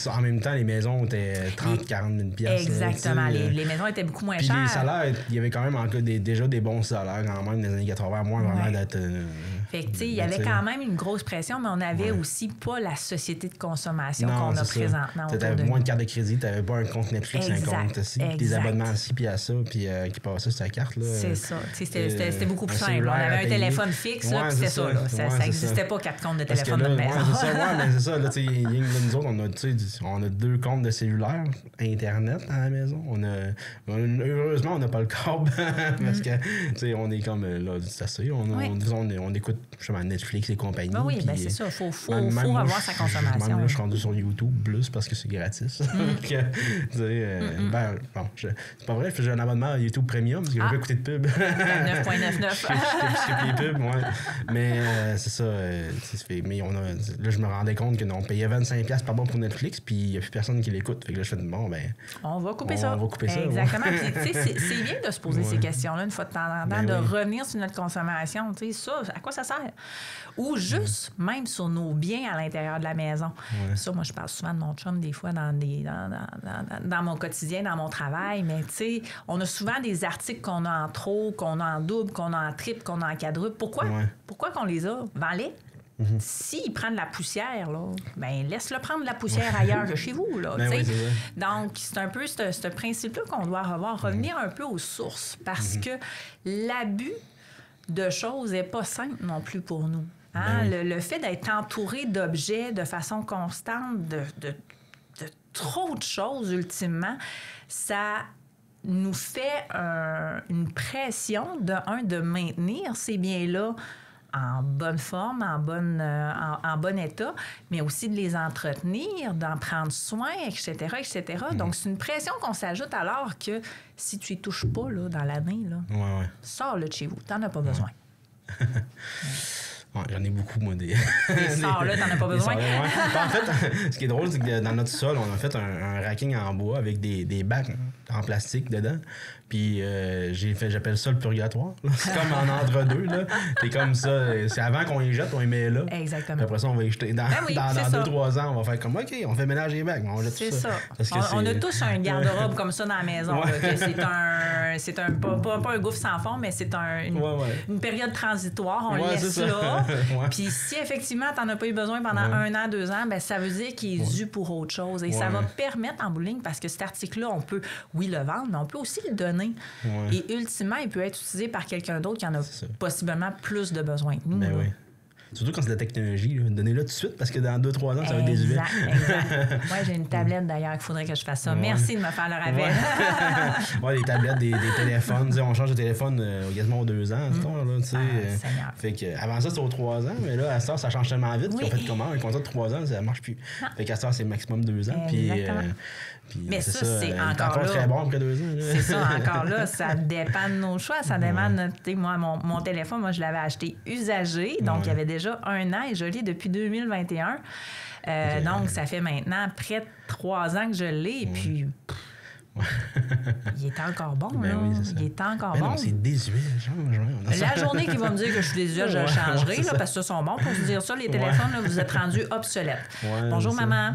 En même temps, les maisons étaient 30-40 000 piastres. Exactement. Les maisons étaient beaucoup moins chères. Les salaires, il y avait quand même encore déjà des bons salaires quand même dans les années 80, moins vraiment d'être... Fait que, tu sais, il y avait quand même une grosse pression, mais on n'avait aussi pas la société de consommation qu'on a présentement. Tu avais moins de carte de crédit, tu n'avais pas un compte Netflix, un compte aussi, des abonnements ci puis à ça, puis qui passaient sur ta carte. Là, c'est ça. C'était beaucoup plus simple. On avait un téléphone fixe, puis c'était ça. Ça n'existait pas 4 comptes de téléphone de maison. C'est ça. Nous autres, on a 2 comptes de cellulaire, Internet à la maison. Heureusement, on n'a pas le câble parce que on est comme là, c'est assez. On écoute Netflix et compagnie. Ben oui, c'est ça. Il faut avoir sa consommation. Même là, je suis rendu sur YouTube plus parce que c'est gratis. C'est pas vrai, j'ai un abonnement à YouTube Premium parce que j'ai pas écouté de pub. 9,99. Je les pubs, mais c'est ça. Mais là, je me rendais compte que on payait 25$ par mois pour Netflix, puis il n'y a plus personne qui l'écoute. Fait que là, je fais on va couper ça. On va couper ça. Exactement. C'est bien de se poser ces questions-là une fois de temps en temps, de revenir sur notre consommation. Ça, à quoi ça sert sert. Ou juste, même sur nos biens à l'intérieur de la maison. Ça, moi, je parle souvent de mon chum des fois dans mon quotidien, dans mon travail, mais tu sais, on a souvent des articles qu'on a en trop, qu'on a en double, qu'on a en triple, qu'on a en quadruple. Pourquoi? Pourquoi qu'on les a? Vends-les. S'il prend de la poussière, là, ben laisse-le prendre de la poussière ailleurs que chez vous. Là, donc, c'est un peu ce principe-là qu'on doit revoir, revenir un peu aux sources, parce que l'abus de choses n'est pas simple non plus pour nous. Hein? Le fait d'être entouré d'objets de façon constante, de trop de choses, ultimement, ça nous fait une pression, de maintenir ces biens-là en bonne forme, en bon état, mais aussi de les entretenir, d'en prendre soin, etc., etc. Donc, c'est une pression qu'on s'ajoute alors que si tu y touches pas là, dans l'année, là, sors-le de chez vous. Tu n'en as pas besoin. J'en ai beaucoup, moi, des sorts-là, t'en as pas besoin. En fait, ce qui est drôle, c'est que dans notre sol, on a fait un racking en bois avec des bacs en plastique dedans. Puis j'appelle ça le purgatoire. C'est comme en entre-deux. C'est comme ça. C'est avant qu'on les jette, on les met là. Exactement. Puis après ça, on va les jeter. Dans 2-3 ans, on va faire comme OK, on fait ménage des bacs, mais on jette tout ça. C'est ça. On a tous un garde-robe comme ça dans la maison. C'est pas un gouffre sans fond, mais c'est une période transitoire. On le laisse là. Puis si effectivement, tu n'en as pas eu besoin pendant 1 an, 2 ans, ben ça veut dire qu'il est dû pour autre chose. Et ça va permettre en bout de ligne, parce que cet article-là, on peut, le vendre, mais on peut aussi le donner. Et ultimement, il peut être utilisé par quelqu'un d'autre qui en a possiblement plus de besoin que nous. Ben oui. Surtout quand c'est de la technologie. Donnez-le tout de suite parce que dans 2-3 ans, ça va être désuet. Exact. Moi, j'ai une tablette d'ailleurs qu'il faudrait que je fasse ça. Merci de me faire le rappel. Les tablettes, des téléphones. On change de téléphone quasiment aux 2 ans. Fait que, avant ça, c'était aux 3 ans. Mais là, à ça change tellement vite. En fait, comment? Un contrat de 3 ans, ça marche plus. Fait qu'à ça, c'est maximum 2 ans. Mais ça, c'est encore là. Très bon après 2 ans. C'est ça, encore là. Ça dépend de nos choix. Ça dépend de moi, mon téléphone, moi, je l'avais acheté usagé. Donc, il y avait déjà 1 an et je l'ai depuis 2021. Donc, ça fait maintenant près de 3 ans que je l'ai. Et puis, il est encore bon, là. Il est encore bon. Non, c'est désuet, La journée qui va me dire que je suis désuet, je le changerai, là, parce que ça sont bons pour se dire ça. Les téléphones, là, vous êtes rendus obsolètes. Bonjour, maman.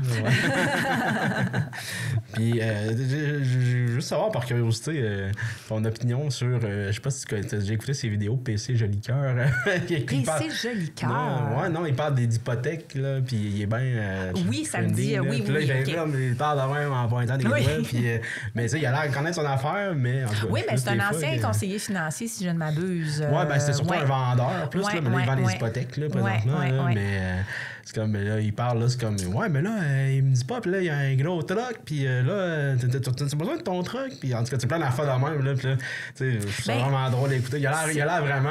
Puis, je veux juste savoir, par curiosité, ton opinion sur, je sais pas si tu as déjà écouté ces vidéos PC Joli Cœur. PC Joli Cœur? Non, il parle d'hypothèques, là, puis il est bien... oui, ça me dit, oui. Puis là, il parle de même en pointant des doigts, puis... mais tu sais, il a l'air de connaître son affaire, mais... En tout cas, mais c'est un ancien conseiller financier, si je ne m'abuse. C'était surtout un vendeur, plus, là, mais là, il vend des hypothèques, là, présentement, mais... C'est comme, là, il parle, là, c'est comme, mais là, il me dit pas, puis là, il y a un gros truck, puis là, t'as besoin de ton truck, puis en tout cas, c'est plein d'affaires de même, là, puis là, tu sais, c'est vraiment drôle d'écouter. Il a l'air vraiment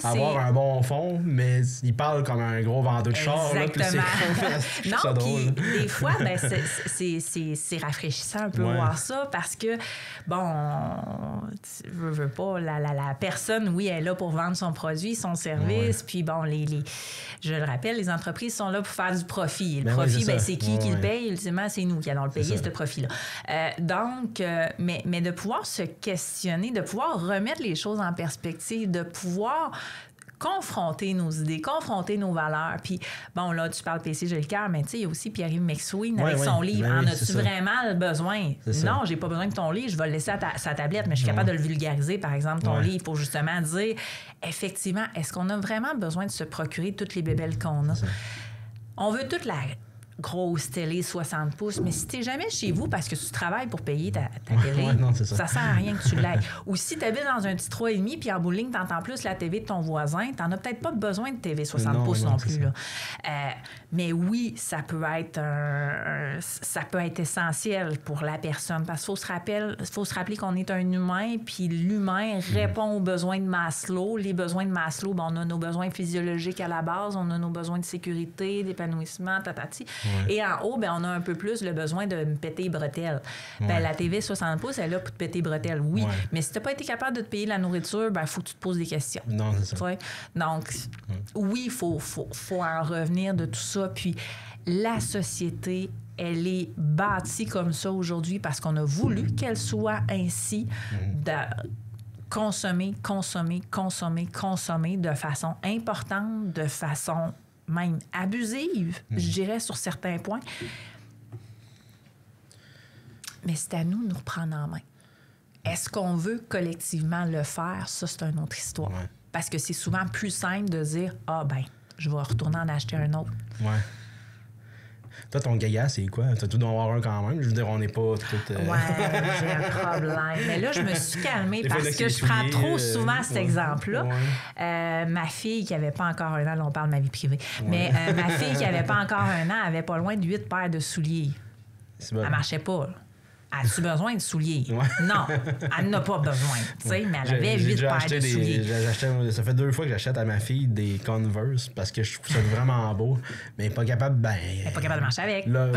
avoir un bon fond, mais il parle comme un gros vendeur de char, là, puis c'est non, puis des fois, c'est rafraîchissant un peu voir ça, parce que, bon, tu veux pas, la personne, oui, elle est là pour vendre son produit, son service, puis bon, je le rappelle, les entreprises sont là pour faire du profit. Le profit, c'est qui le paye? Ultimement, c'est nous qui allons le payer, ce profit-là. Donc, mais de pouvoir se questionner, de pouvoir remettre les choses en perspective, de pouvoir confronter nos idées, confronter nos valeurs. Puis, bon, là, tu parles PC Joli Cœur, mais tu sais, il y a aussi Pierre-Yves McSween avec son livre. En as-tu vraiment besoin? Non, j'ai pas besoin de ton livre, je vais le laisser à sa tablette, mais je suis capable de le vulgariser, par exemple, ton livre, pour justement dire, effectivement, est-ce qu'on a vraiment besoin de se procurer toutes les bébelles qu'on a? On veut toute la grosse télé 60 pouces, mais si t'es jamais chez vous parce que tu travailles pour payer ta télé, ça sert à rien que tu l'aies. Ou si tu habites dans un petit 3,5 puis en bout de ligne, t'entends plus la TV de ton voisin, t'en as peut-être pas besoin de TV 60 pouces non plus. Là. Mais oui, ça peut être essentiel pour la personne parce qu'il faut se rappeler qu'on est un humain puis l'humain répond aux besoins de Maslow. Les besoins de Maslow, on a nos besoins physiologiques à la base, on a nos besoins de sécurité, d'épanouissement, tatati. Et en haut, on a un peu plus le besoin de me péter les bretelles. La TV 60 pouces, elle est là pour te péter les bretelles, oui. Mais si tu n'as pas été capable de te payer la nourriture, il faut que tu te poses des questions. Non, c'est ça. Donc, oui, il faut en revenir de tout ça. Puis la société, elle est bâtie comme ça aujourd'hui parce qu'on a voulu qu'elle soit ainsi. consommer de façon importante, de façon même abusive, je dirais, sur certains points. Mais c'est à nous de nous reprendre en main. Est-ce qu'on veut collectivement le faire? Ça, c'est une autre histoire. Ouais. Parce que c'est souvent plus simple de dire « Ah, ben, je vais retourner en acheter un autre. » Ouais. Toi, ton gaga, c'est quoi? T'as tout d'en avoir un quand même. Je veux dire, on n'est pas tout... Ouais, j'ai un problème. Mais là, je me suis calmée parce que je prends trop souvent cet exemple-là. Ouais. Ma fille, qui n'avait pas encore un an, là, on parle de ma vie privée, mais ma fille, qui n'avait pas encore un an, avait pas loin de 8 paires de souliers. Bon. Elle marchait pas, là. As-tu besoin de souliers? Ouais. Non, elle n'a pas besoin, tu sais, mais elle avait 8 paires de souliers. Ça fait 2 fois que j'achète à ma fille des Converse parce que je trouve ça vraiment beau, mais pas capable, Elle n'est pas capable de marcher avec. Là,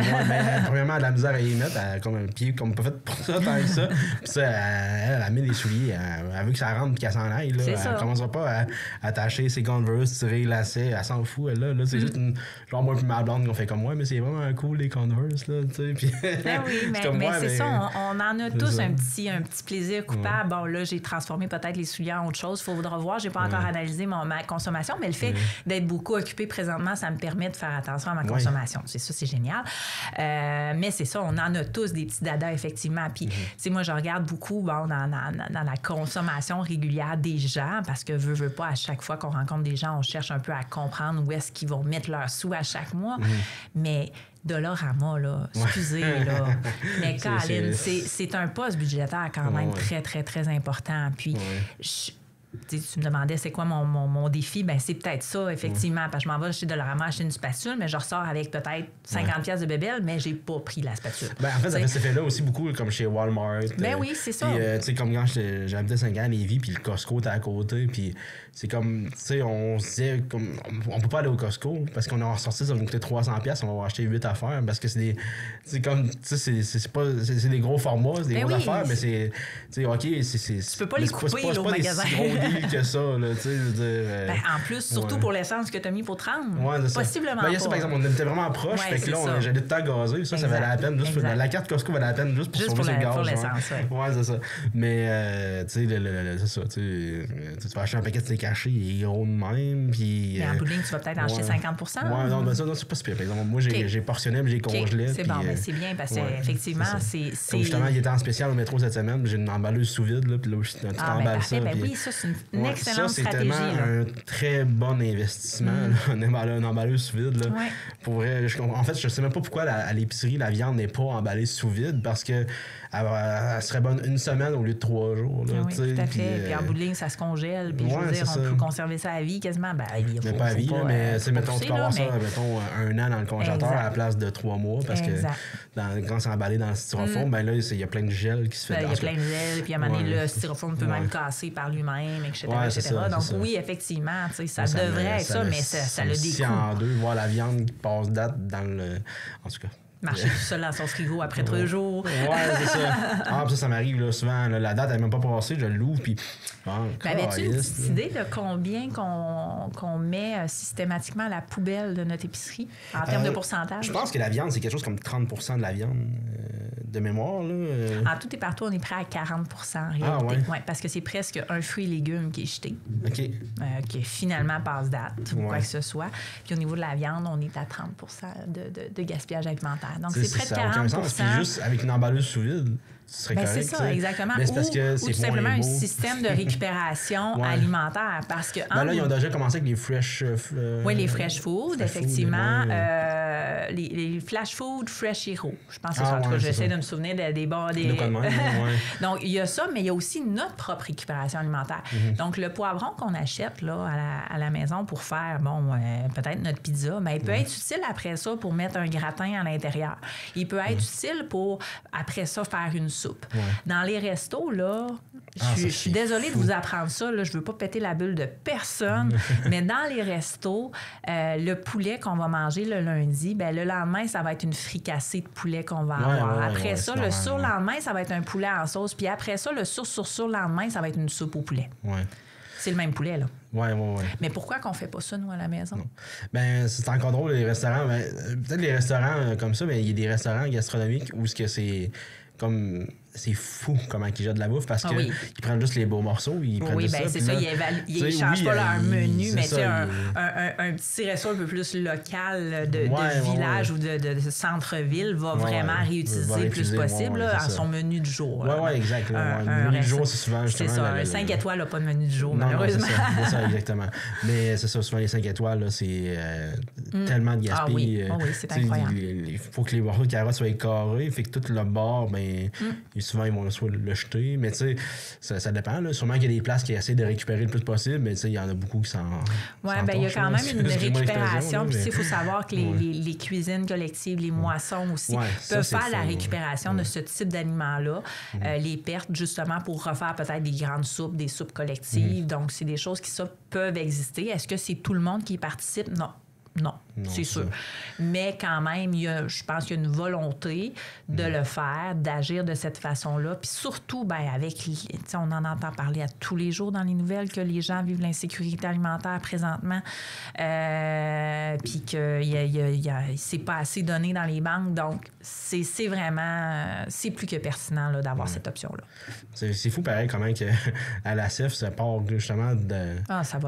premièrement, elle a de la misère à y mettre, elle a comme un pied comme pas fait pour ça, tant que ça. Puis ça, elle a mis des souliers, elle veut que ça rentre et qu'elle s'en aille. Là. Elle commencera pas à attacher ses Converse, tirer les lacets, elle s'en fout. Elle, là, c'est juste une... Genre, moi et ma blonde, on fait comme moi, mais c'est vraiment cool les Converse, là, tu sais. Puis... Ben oui, mais c'est ça. On en a tous un petit plaisir coupable. Bon, là, j'ai transformé peut-être les souliers en autre chose. Il faudra voir. Je n'ai pas encore analysé ma consommation, mais le fait d'être beaucoup occupée présentement, ça me permet de faire attention à ma consommation. C'est ça, c'est génial. Mais c'est ça, on en a tous des petits dadas, effectivement. Puis, tu sais, moi, je regarde beaucoup dans la consommation régulière des gens, parce que veut pas, à chaque fois qu'on rencontre des gens, on cherche un peu à comprendre où est-ce qu'ils vont mettre leurs sous à chaque mois. Mais... Dollarama, là, excusez, là. Mais Caroline, c'est un poste budgétaire quand même très, très, très important. Puis, tu me demandais c'est quoi mon défi, ben c'est peut-être ça, effectivement, parce que je m'en vais chez Dollarama acheter une spatule, mais je ressors avec peut-être 50 pièces de bébelle, mais j'ai pas pris la spatule. Ben, en fait, ça fait cet effet-là aussi beaucoup, comme chez Walmart. Ben oui, c'est ça. Puis, tu sais, comme quand j'habitais 5 ans à Lévis, puis le Costco était à côté, puis c'est comme, tu sais, on se disait, comme, on peut pas aller au Costco, parce qu'on a ressorti, ça va nous coûter 300 pièces, on va acheter 8 affaires, parce que c'est comme, tu sais, c'est des gros formats, c'est des grosses affaires, mais c'est, tu sais, OK, tu peux pas les couper, au magasin. C'est pas si gros deal que ça, là, tu sais, je veux dire... Ben, en plus, surtout pour l'essence que tu as mis pour te rendre. Ouais, c'est ça. Possiblement ben, il y a ça, par exemple, on était vraiment proches, fait que là, j'allais tout le temps gazer, ça valait la peine, juste la carte Costco valait la peine juste pour sauver le gaz. Pour l'essence, ouais, c'est ça. Mais, tu sais, c'est ça, tu vas acheter un paquet de steak haché, il est gros de même, puis... Mais en bout de ligne, tu vas peut-être en acheter 50 Ouais, non, ben ça, c'est pas si pire. Par exemple, moi, j'ai portionné, mais j'ai congelé. C'est bon, mais c'est bien, parce qu'effectivement, c'est... Comme justement, il était en spécial au métro cette semaine, j'ai une emballeuse sous vide, là, puis là, tu t'emballes ça. Ben oui, ça, c'est une excellente stratégie. Ça, c'est tellement un très bon investissement, une emballeuse sous vide, là. Pour vrai, en fait, je sais même pas pourquoi à l'épicerie, la viande n'est pas emballée sous vide, parce que elle serait bonne une semaine au lieu de 3 jours. Là, oui, tout à fait. Puis en bout de ligne, ça se congèle. Puis je veux dire, on peut conserver ça à vie quasiment. Ben, mais pas à vie, mais mettons, tu peux avoir ça, mettons, 1 an dans le congélateur à la place de 3 mois. Parce que quand c'est emballé dans le styrofoam, ben là, il y a plein de gel qui se fait. Il y a plein de gel. Puis à un moment donné, le styrofoam peut même casser par lui-même, etc. Donc oui, effectivement, ça devrait être ça, mais ça le découpe. En deux, voir la viande qui passe date dans le... En tout cas. Marcher tout seul dans son frigo après 3 jours. Ouais, c'est ça. Ah, ça m'arrive là, souvent. Là, la date n'est même pas passée, je l'ouvre. Puis. Avais-tu une petite idée de combien qu'on met systématiquement à la poubelle de notre épicerie en termes de pourcentage? Je pense que la viande, c'est quelque chose comme 30 de la viande de mémoire. Là. En tout et partout, on est prêt à 40 en réalité. Ah, ouais. Parce que c'est presque un fruit et légume qui est jeté. OK. Qui finalement passe date ou quoi que ce soit. Puis au niveau de la viande, on est à 30 de gaspillage alimentaire. Donc, c'est près de 40 Puis juste avec une emballeuse sous vide, ce serait correct. C'est ça, exactement. Mais c'est parce que ou tout simplement un système de récupération alimentaire. Parce que là, ils ont déjà commencé avec les fresh... oui, les fresh food, effectivement. Les flash food, Fresh Hero. Je pense que c'est ça. En tout cas, j'essaie de me souvenir des bons... Donc, il y a ça, mais il y a aussi notre propre récupération alimentaire. Donc, le poivron qu'on achète là, à la maison pour faire, peut-être notre pizza, mais il peut être utile après ça pour mettre un gratin à l'intérieur. Il peut être utile pour, après ça, faire une soupe. Dans les restos, là, je suis désolée de vous apprendre ça, là, je veux pas péter la bulle de personne, mais dans les restos, le poulet qu'on va manger le lundi, ben, le lendemain, ça va être une fricassée de poulet qu'on va avoir. Après ça, le surlendemain, ça va être un poulet en sauce, puis après ça, le surlendemain, ça va être une soupe au poulet. Ouais. C'est le même poulet, là. Oui. Mais pourquoi qu'on fait pas ça, nous, à la maison? Non. Ben, c'est encore drôle, les restaurants. Ben, peut-être les restaurants comme ça, mais il y a des restaurants gastronomiques où ce que c'est comme c'est fou comment ils jettent de la bouffe parce qu'ils prennent juste les beaux morceaux, ils prennent juste c'est ça. Ils ne changent pas leur menu, mais c'est un petit resto un peu plus local de village ou de centre-ville va vraiment réutiliser le plus possible à son menu du jour. Oui, exact. Le menu du jour, c'est souvent justement... C'est ça, un 5 étoiles n'a pas de menu du jour, malheureusement. C'est ça, exactement. Mais c'est ça, souvent les 5 étoiles, là, c'est tellement de gaspille. Oui, c'est incroyable. Il faut que les morceaux de carottes soient carrés, fait que tout le bord, souvent ils vont soit le jeter, mais tu sais, ça dépend. Là. Sûrement qu'il y a des places qui essaient de récupérer le plus possible, mais tu sais, il y en a beaucoup qui s'en. Oui, bien, il y a quand même une récupération. Puis il faut savoir que les cuisines collectives, les moissons aussi, peuvent faire la récupération de ce type d'aliments-là. Les pertes, justement, pour refaire peut-être des grandes soupes, des soupes collectives. Donc, c'est des choses qui peuvent exister. Est-ce que c'est tout le monde qui y participe? Non, c'est sûr. Mais quand même, je pense qu'il y a une volonté de le faire, d'agir de cette façon-là. Puis surtout, avec, on en entend parler à tous les jours dans les nouvelles que les gens vivent l'insécurité alimentaire présentement, puis que c'est pas assez donné dans les banques. Donc, c'est vraiment, c'est plus que pertinent là, d'avoir cette option-là. C'est fou, pareil, comment que, à la CEF, ça part justement de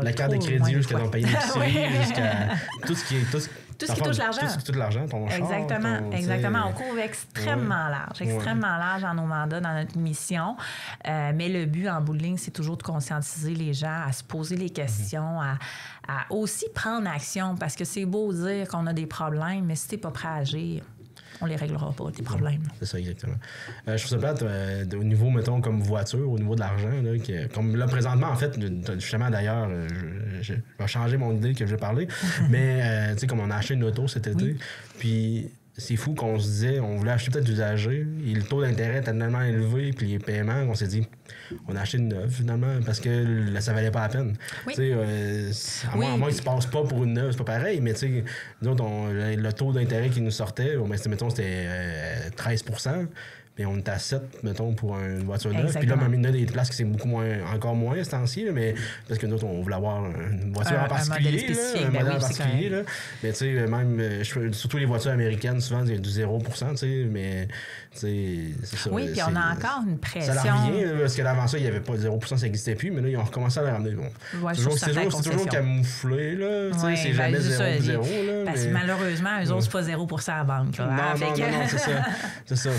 la carte de crédit jusqu'à ton payer d'épicerie, jusqu'à tout ce qui touche l'argent. Tout ce qui touche l'argent, ton char. Exactement. On couvre extrêmement large dans nos mandats, dans notre mission. Mais le but, en bout de ligne, c'est toujours de conscientiser les gens à se poser les questions, à aussi prendre action, parce que c'est beau dire qu'on a des problèmes, mais si t'es pas prêt à agir, on les réglera pas, tes problèmes. C'est ça, exactement. Je trouve ça plate au niveau, mettons, comme voiture, au niveau de l'argent. Là, comme là, présentement, en fait, justement, d'ailleurs, je vais changer mon idée que je vais parler. Mais, tu sais, comme on a acheté une auto cet été, puis c'est fou qu'on se disait, on voulait acheter peut-être usagé, et le taux d'intérêt était tellement élevé, puis les paiements, on s'est dit, on a acheté une neuve, finalement, parce que ça valait pas la peine. Tu sais, à moins qu'ils ne se passent pas pour une neuve, c'est pas pareil, mais tu sais, nous autres, le taux d'intérêt qui nous sortait, mettons, c'était 13%. Puis on est à 7, mettons, pour une voiture neuve. Puis là, il y a des places qui c'est encore moins ce temps-ci, mais parce que nous autres, on voulait avoir une voiture en particulier, un modèle en particulier. Là. Mais tu sais, même, surtout les voitures américaines, souvent, il y a du 0%, tu sais, mais c'est ça. Oui, puis on a encore une pression. Ça n'a rien, parce que avant ça, il n'y avait pas 0%, ça n'existait plus, mais là, ils ont recommencé à le ramener. Bon. C'est toujours camouflé, là. C'est jamais 0%. Parce que malheureusement, eux autres, c'est pas 0% à vendre. Non, c'est ça. C'est ça.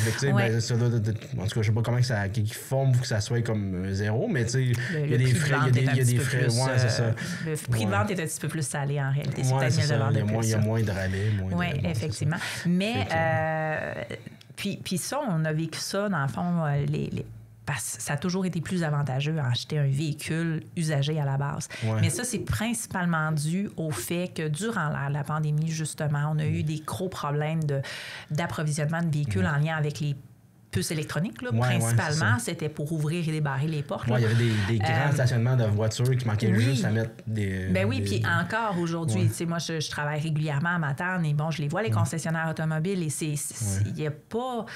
En tout cas, je sais pas comment qu'ils font pour que ça soit comme 0, mais tu sais, il y a des frais. Il y a des frais. C'est ça. Le prix de vente est un petit peu plus salé en réalité. C'est peut-être mieux de vendre de plus. Il y a moins de rabais. Oui, effectivement. Mais, puis ça, on a vécu ça, dans le fond, parce que ça a toujours été plus avantageux d'acheter un véhicule usagé à la base. Ouais. Mais ça, c'est principalement dû au fait que durant la pandémie, justement, on a eu des gros problèmes d'approvisionnement de véhicules en lien avec les puces électroniques, là, principalement. C'était pour ouvrir et débarrer les portes. Il y avait des grands stationnements de voitures qui manquaient juste à mettre des... puis encore aujourd'hui, tu sais, moi, je travaille régulièrement à Matane et bon, je les vois, les concessionnaires automobiles, et il n'y a pas...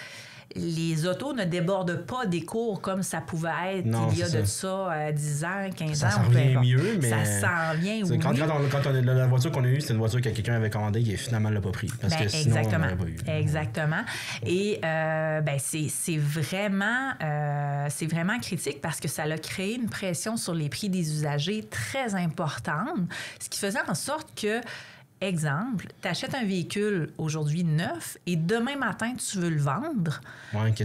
Les autos ne débordent pas des cours comme ça pouvait être il y a de ça 10 ans, 15 ans. Ça s'en vient mieux, mais... Ça s'en vient, oui. Quand la voiture qu'on a eue, c'est une voiture que quelqu'un avait commandée et finalement, elle l'a pas pris. Parce que sinon, on l'aurait pas eu. Exactement. Et c'est vraiment critique parce que ça a créé une pression sur les prix des usagers très importante, ce qui faisait en sorte que exemple, tu achètes un véhicule aujourd'hui neuf et demain matin, tu veux le vendre.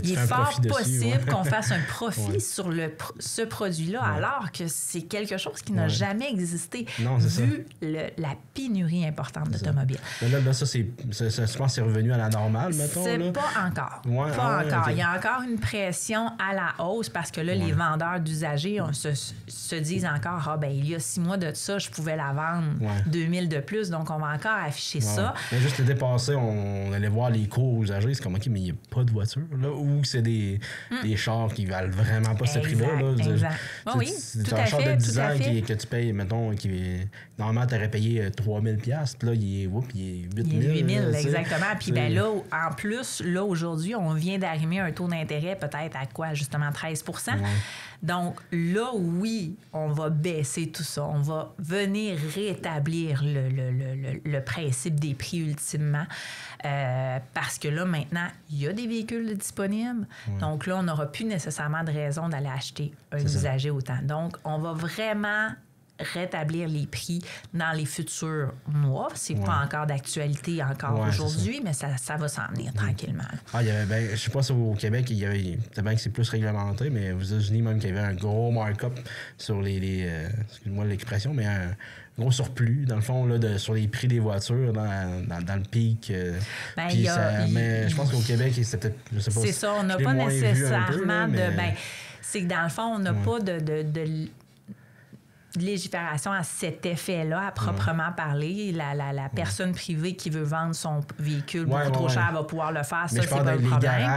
Il est fort possible qu'on fasse un profit sur ce produit-là, alors que c'est quelque chose qui n'a jamais existé, vu la pénurie importante d'automobiles. Là, ça, je pense que c'est revenu à la normale, mettons. C'est pas encore. Pas encore. Il y a encore une pression à la hausse parce que là, les vendeurs d'usagers se disent encore, il y a 6 mois de ça, je pouvais la vendre 2000 de plus, donc on va encore afficher ça. Mais juste l'été passé, on allait voir les cours usagers, c'est comme OK, mais il n'y a pas de voiture, là, ou c'est des chars qui valent vraiment pas ce prix-là. Exact. C'est un char de 10 ans que tu payes, mettons, normalement, tu aurais payé 3000$, puis là, il est 8000$. Exactement. Puis là, en plus, là, aujourd'hui, on vient d'arrimer un taux d'intérêt peut-être à quoi, justement, 13%. Donc là, oui, on va baisser tout ça. On va venir rétablir le principe des prix ultimement. Parce que là, maintenant, il y a des véhicules disponibles. Donc là, on n'aura plus nécessairement de raison d'aller acheter un usager autant. Donc, on va vraiment rétablir les prix dans les futurs mois. C'est pas encore d'actualité aujourd'hui, mais ça va s'en venir tranquillement. Je sais pas si au Québec, peut-être bien que c'est plus réglementé, mais aux États-Unis, même qu'il y avait un gros markup sur excuse-moi l'expression, mais un gros surplus, dans le fond, là, sur les prix des voitures dans le pic. Mais je pense qu'au Québec, c'est peut-être, je sais pas. C'est ça, on n'a pas nécessairement c'est que dans le fond, on n'a pas de légifération à cet effet-là, à proprement parler. La personne privée qui veut vendre son véhicule beaucoup trop cher va pouvoir le faire. Ça, c'est pas le problème.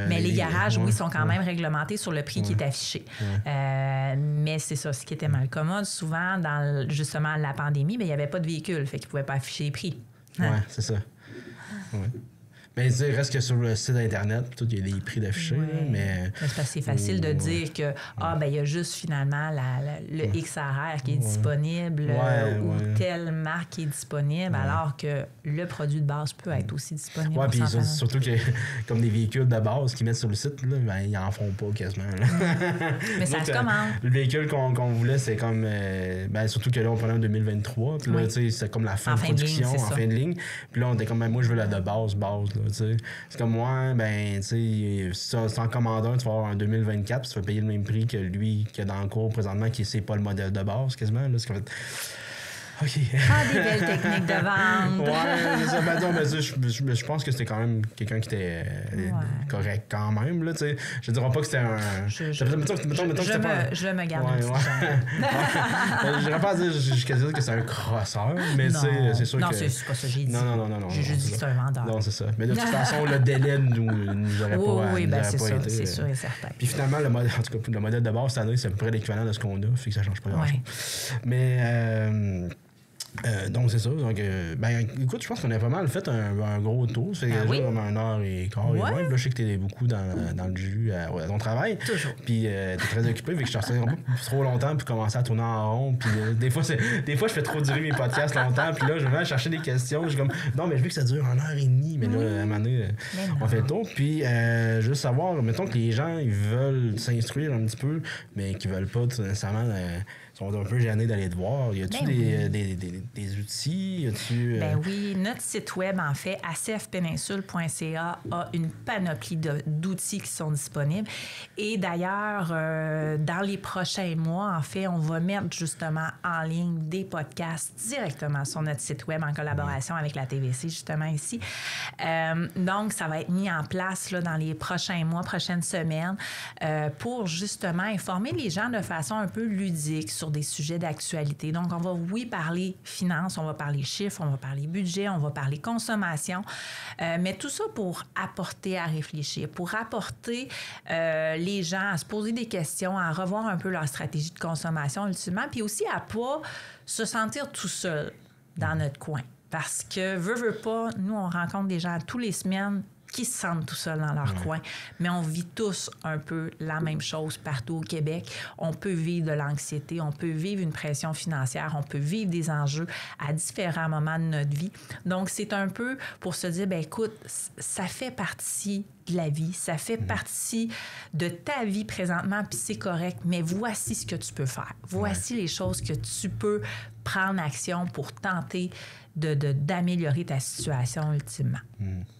Mais les garages, oui, sont quand même réglementés sur le prix qui est affiché. Mais c'est ça, ce qui était mal commode. Souvent, dans justement la pandémie, il n'y avait pas de véhicule, fait qu'ils ne pouvaient pas afficher les prix. Oui, c'est ça. Mais il reste que sur le site Internet, il y a des prix d'affichés. Mais c'est parce que c'est facile de dire que il y a juste finalement le XRR qui est disponible ou telle marque qui est disponible, alors que le produit de base peut être aussi disponible. Oui, puis surtout que comme des véhicules de base qu'ils mettent sur le site, là, ils n'en font pas quasiment. Mais ça se commande. Le véhicule qu'on voulait, c'est comme... surtout que là, on prenait en 2023. Puis là, c'est comme la fin de production, en fin de ligne. Puis là, on était comme, moi, je veux la de base. Là. C'est comme moi, si en commande un, tu vas avoir un 2024, puis tu vas payer le même prix que lui qui est dans le cours présentement, qui c'est pas le modèle de base quasiment. Là, c'est comme... OK. Des belles techniques de vente. C'est ça. Je pense que c'était quand même quelqu'un qui était correct quand même. Là, je ne dirais pas que c'était un... Je me garde je dirais pas dire jusqu'à dire que c'est un crosseur, mais c'est sûr que... Non, c'est pas ça que j'ai dit. Non. J'ai juste dit que c'est un vendeur. Non, c'est ça. Mais de toute façon, le délai nous aurait pas été... c'est sûr et certain. Puis finalement, le modèle de base cette année, c'est à peu près l'équivalent de ce qu'on a, fait que ça change pas grand-chose. Mais... donc, c'est ça. Donc, écoute, je pense qu'on a pas mal fait un gros tour. Ça fait déjà comme 1h15. Là, je sais que t'es beaucoup dans le jus à ton travail. Toujours. Puis, t'es très occupé, fait que je te retiens pas trop longtemps puis commencer à tourner en rond. Puis, des fois, je fais trop durer mes podcasts longtemps. Puis là, je vais chercher des questions. Je suis comme, non, mais je veux que ça dure 1h30. Mais là, à un moment donné, on fait le tour. Puis, juste savoir, mettons que les gens, ils veulent s'instruire un petit peu, mais qu'ils veulent pas nécessairement... sont un peu gênés d'aller te voir. Y a-tu des outils? Y a-tu, oui, notre site web, en fait, acfpeninsule.ca, a une panoplie d'outils qui sont disponibles. Et d'ailleurs, dans les prochains mois, en fait, on va mettre justement en ligne des podcasts directement sur notre site web en collaboration avec la TVC, justement ici. Donc, ça va être mis en place là, dans les prochains mois, prochaines semaines, pour justement informer les gens de façon un peu ludique sur des sujets d'actualité. Donc, on va, parler finances, on va parler chiffres, on va parler budget, on va parler consommation, mais tout ça pour apporter à réfléchir, pour apporter les gens à se poser des questions, à revoir un peu leur stratégie de consommation ultimement, puis aussi à pas se sentir tout seul dans notre coin. Parce que, veut pas, nous, on rencontre des gens tous les semaines qui se sentent tout seuls dans leur coin. Mais on vit tous un peu la même chose partout au Québec. On peut vivre de l'anxiété, on peut vivre une pression financière, on peut vivre des enjeux à différents moments de notre vie. Donc, c'est un peu pour se dire, écoute, ça fait partie de la vie, ça fait partie de ta vie présentement, puis c'est correct, mais voici ce que tu peux faire. Voici les choses que tu peux prendre action pour tenter d'améliorer ta situation ultimement.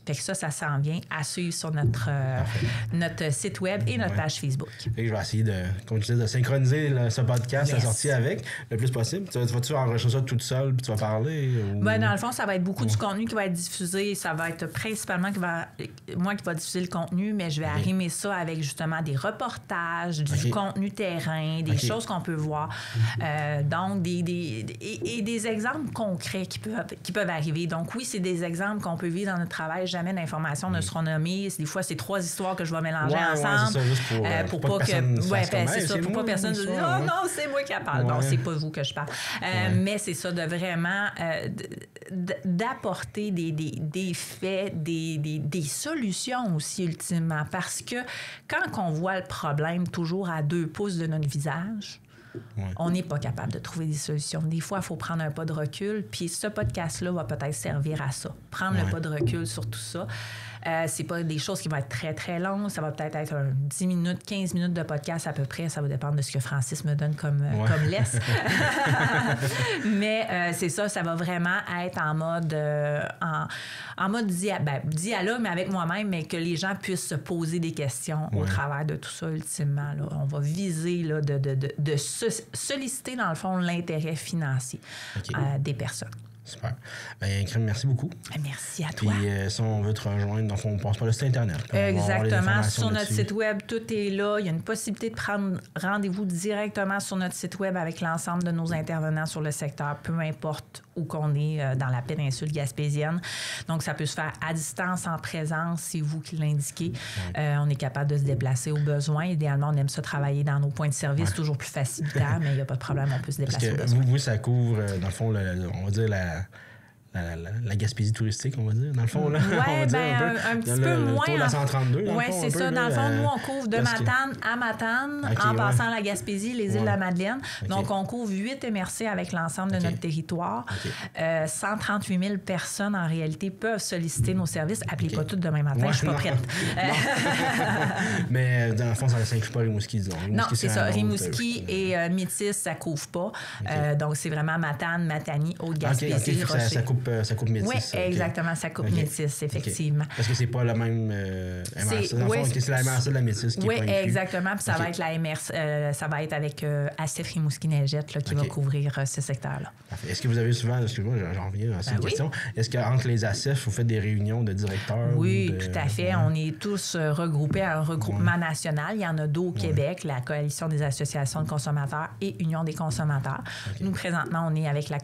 Fait que ça s'en vient à suivre sur notre site web et notre page Facebook. Et je vais essayer de synchroniser ce podcast, la sortie avec, le plus possible. Vas-tu enregistrer ça toute seule puis tu vas parler? Ou... dans le fond, ça va être beaucoup du contenu qui va être diffusé. Ça va être principalement moi qui va diffuser le contenu, mais je vais arrimer ça avec justement des reportages, du contenu terrain, des choses qu'on peut voir. Donc, des exemples concrets qui peuvent arriver. Donc, oui, c'est des exemples qu'on peut vivre dans notre travail jamais d'informations ne seront nommées. Des fois, c'est 3 histoires que je vais mélanger ensemble. C'est ça, juste pour pas que personne pour pas personne dise « Oh non, c'est moi qui parle. » Bon, c'est pas vous que je parle. Mais c'est ça, de vraiment d'apporter des faits, des solutions aussi, ultimement. Parce que quand on voit le problème toujours à 2 pouces de notre visage, on n'est pas capable de trouver des solutions. Des fois, il faut prendre un pas de recul, puis ce podcast-là va peut-être servir à ça. Prendre le pas de recul sur tout ça. C'est pas des choses qui vont être très, très longues. Ça va peut-être être 10 minutes, 15 minutes de podcast à peu près. Ça va dépendre de ce que Francis me donne comme laisse. Mais c'est ça, ça va vraiment être en mode dialogue, mais avec moi-même, mais que les gens puissent se poser des questions au travers de tout ça, ultimement. Là. On va viser là, de solliciter, dans le fond, l'intérêt financier des personnes. Super. Bien, Crème, merci beaucoup. Merci à toi. Puis, si on veut te rejoindre, donc on passe par le site Internet. Exactement. Sur notre site Web, tout est là. Il y a une possibilité de prendre rendez-vous directement sur notre site Web avec l'ensemble de nos intervenants sur le secteur, peu importe où qu'on est dans la péninsule gaspésienne. Donc, ça peut se faire à distance, en présence, c'est vous qui l'indiquez. On est capable de se déplacer au besoin. Idéalement, on aime ça travailler dans nos points de service, toujours plus facilitant, mais il n'y a pas de problème, on peut se déplacer au besoin. Vous, ça couvre, dans le fond, on va dire la Gaspésie touristique, on va dire, dans le fond. Là, oui, bien, un petit peu moins. Le tour de la 132, oui, c'est ça. Dans le fond, nous, on couvre de Matane à Matane, en passant la Gaspésie, les îles de la Madeleine. Donc, on couvre 8 MRC avec l'ensemble de notre territoire. 138 000 personnes, en réalité, peuvent solliciter nos services. Appelez pas toutes demain matin, je ne suis pas prête. Mais dans le fond, ça ne s'inclut pas Rimouski, disons. Non, c'est ça. Rimouski et Métis, ça ne couvre pas. Donc, c'est vraiment Matane, Matanie, Haute-Gaspésie, Rocher. Ça coupe Métis. Oui, exactement, ça coupe Métis, effectivement. Parce que c'est pas la même MRC. Dans le fond, c'est la MRC de la Métis qui est pas exactement. Puis ça va être la MRC, ça va être avec ASEF Rimouski-Neigette qui va couvrir ce secteur-là. Parfait. Est-ce que vous avez souvent, excuse-moi, j'en reviens à cette question, est-ce qu'entre les ASEF, vous faites des réunions de directeurs? Oui, tout à fait. On est tous regroupés à un regroupement national. Il y en a 2 au Québec, la Coalition des associations de consommateurs et Union des consommateurs. Nous, présentement, on est avec la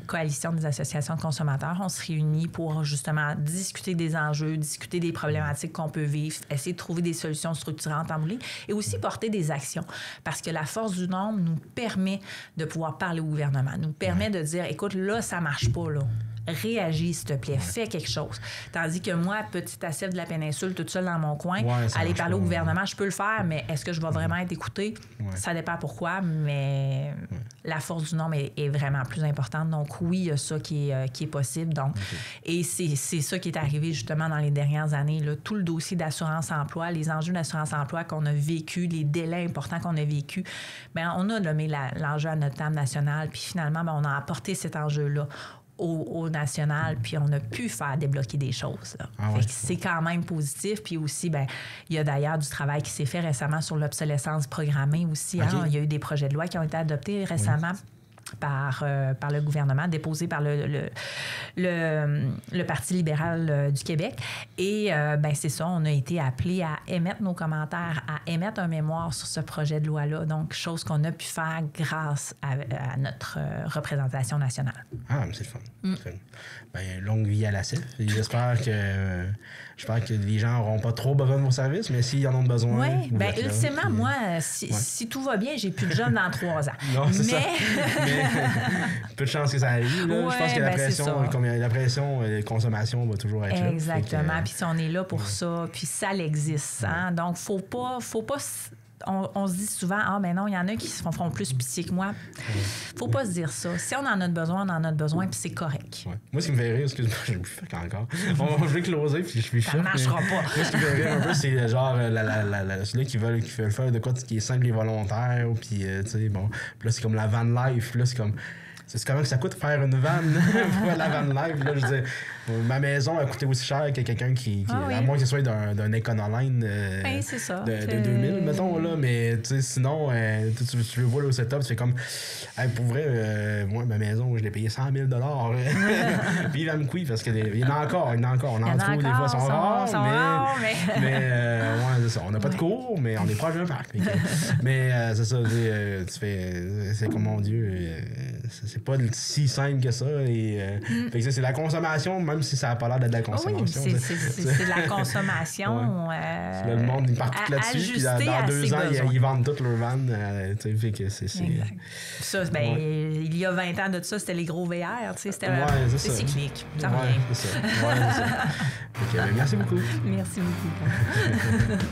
Coalition des associations de consommateurs. On se réunit pour justement discuter des enjeux, discuter des problématiques qu'on peut vivre, essayer de trouver des solutions structurantes en bout et aussi porter des actions. Parce que la force du nombre nous permet de pouvoir parler au gouvernement, nous permet de dire, écoute, là, ça marche pas, là. Réagis, s'il te plaît, fais quelque chose. Tandis que moi, petite ASEF de la péninsule, toute seule dans mon coin, aller parler au gouvernement, je peux le faire, mais est-ce que je vais vraiment être écoutée? Ça dépend pourquoi, mais la force du nombre est vraiment plus importante. Donc oui, il y a ça qui est possible. Donc, et c'est ça qui est arrivé justement dans les dernières années. Là, tout le dossier d'assurance-emploi, les enjeux d'assurance-emploi qu'on a vécu, les délais importants qu'on a vécu, bien, on a nommé l'enjeu à notre table nationale, puis finalement, bien, on a apporté cet enjeu-là au national, puis on a pu faire débloquer des choses. C'est quand même positif. Puis aussi, ben, il y a d'ailleurs du travail qui s'est fait récemment sur l'obsolescence programmée aussi. Il y a eu des projets de loi qui ont été adoptés récemment. Par le gouvernement, déposé par le Parti libéral du Québec. Et ben c'est ça, on a été appelés à émettre nos commentaires, à émettre un mémoire sur ce projet de loi-là. Donc, chose qu'on a pu faire grâce à notre représentation nationale. Ah, mais c'est le fun. Ben, longue vie à la CEF. J'espère que les gens n'auront pas trop besoin de vos services, mais s'ils en ont besoin... Oui, bien, ultimement, moi, si tout va bien, j'ai plus de jeunes dans 3 ans. Non, c'est ça. Mais peu de chance que ça arrive. Là. Je pense que la pression et la consommation va toujours être là. Exactement. Puis si on est là pour ça, puis ça l'existe. Hein? Donc, faut pas on se dit souvent, ben non, il y en a qui se font plus pitié que moi. Faut pas se dire ça. Si on en a besoin, on en a besoin, puis c'est correct. Ouais. Moi, ce qui me fait rire, excuse-moi, je me fais encore. Je vais closer, puis je suis ça marchera pas. Moi, ce qui me fait rire un peu, c'est genre celui qui veut faire de quoi qui est simple et volontaire, puis tu sais, bon. Puis là, c'est comme la van life, puis là, c'est comme... C'est quand même que ça coûte faire une vanne pour la van life. Là, je veux dire, ma maison a coûté aussi cher que quelqu'un qui à moins que ce soit d'un Econoline de 2000, mettons. Là, mais sinon, tu le vois le setup, tu fais comme... pour vrai, moi, ma maison, je l'ai payé 100 000 $. Puis il va me couiller parce qu'il y en a encore. On en trouve des fois, ils sont rares. Mais ouais, c'est ça. On n'a pas de cours, mais on est proche d'un parc. Mais c'est ça, tu fais... C'est comme, mon Dieu, c'est c'est pas si simple que ça. Fait que c'est la consommation, même si ça n'a pas l'air d'être de la consommation. Oui, c'est de la consommation. Le monde il part tout là-dessus, puis dans 2 ans, ils vendent toutes leurs vannes. Fait que c'est ça, il y a 20 ans de ça, c'était les gros VR. C'est cyclique. Ça revient. C'est ça. Okay, merci beaucoup. Merci beaucoup.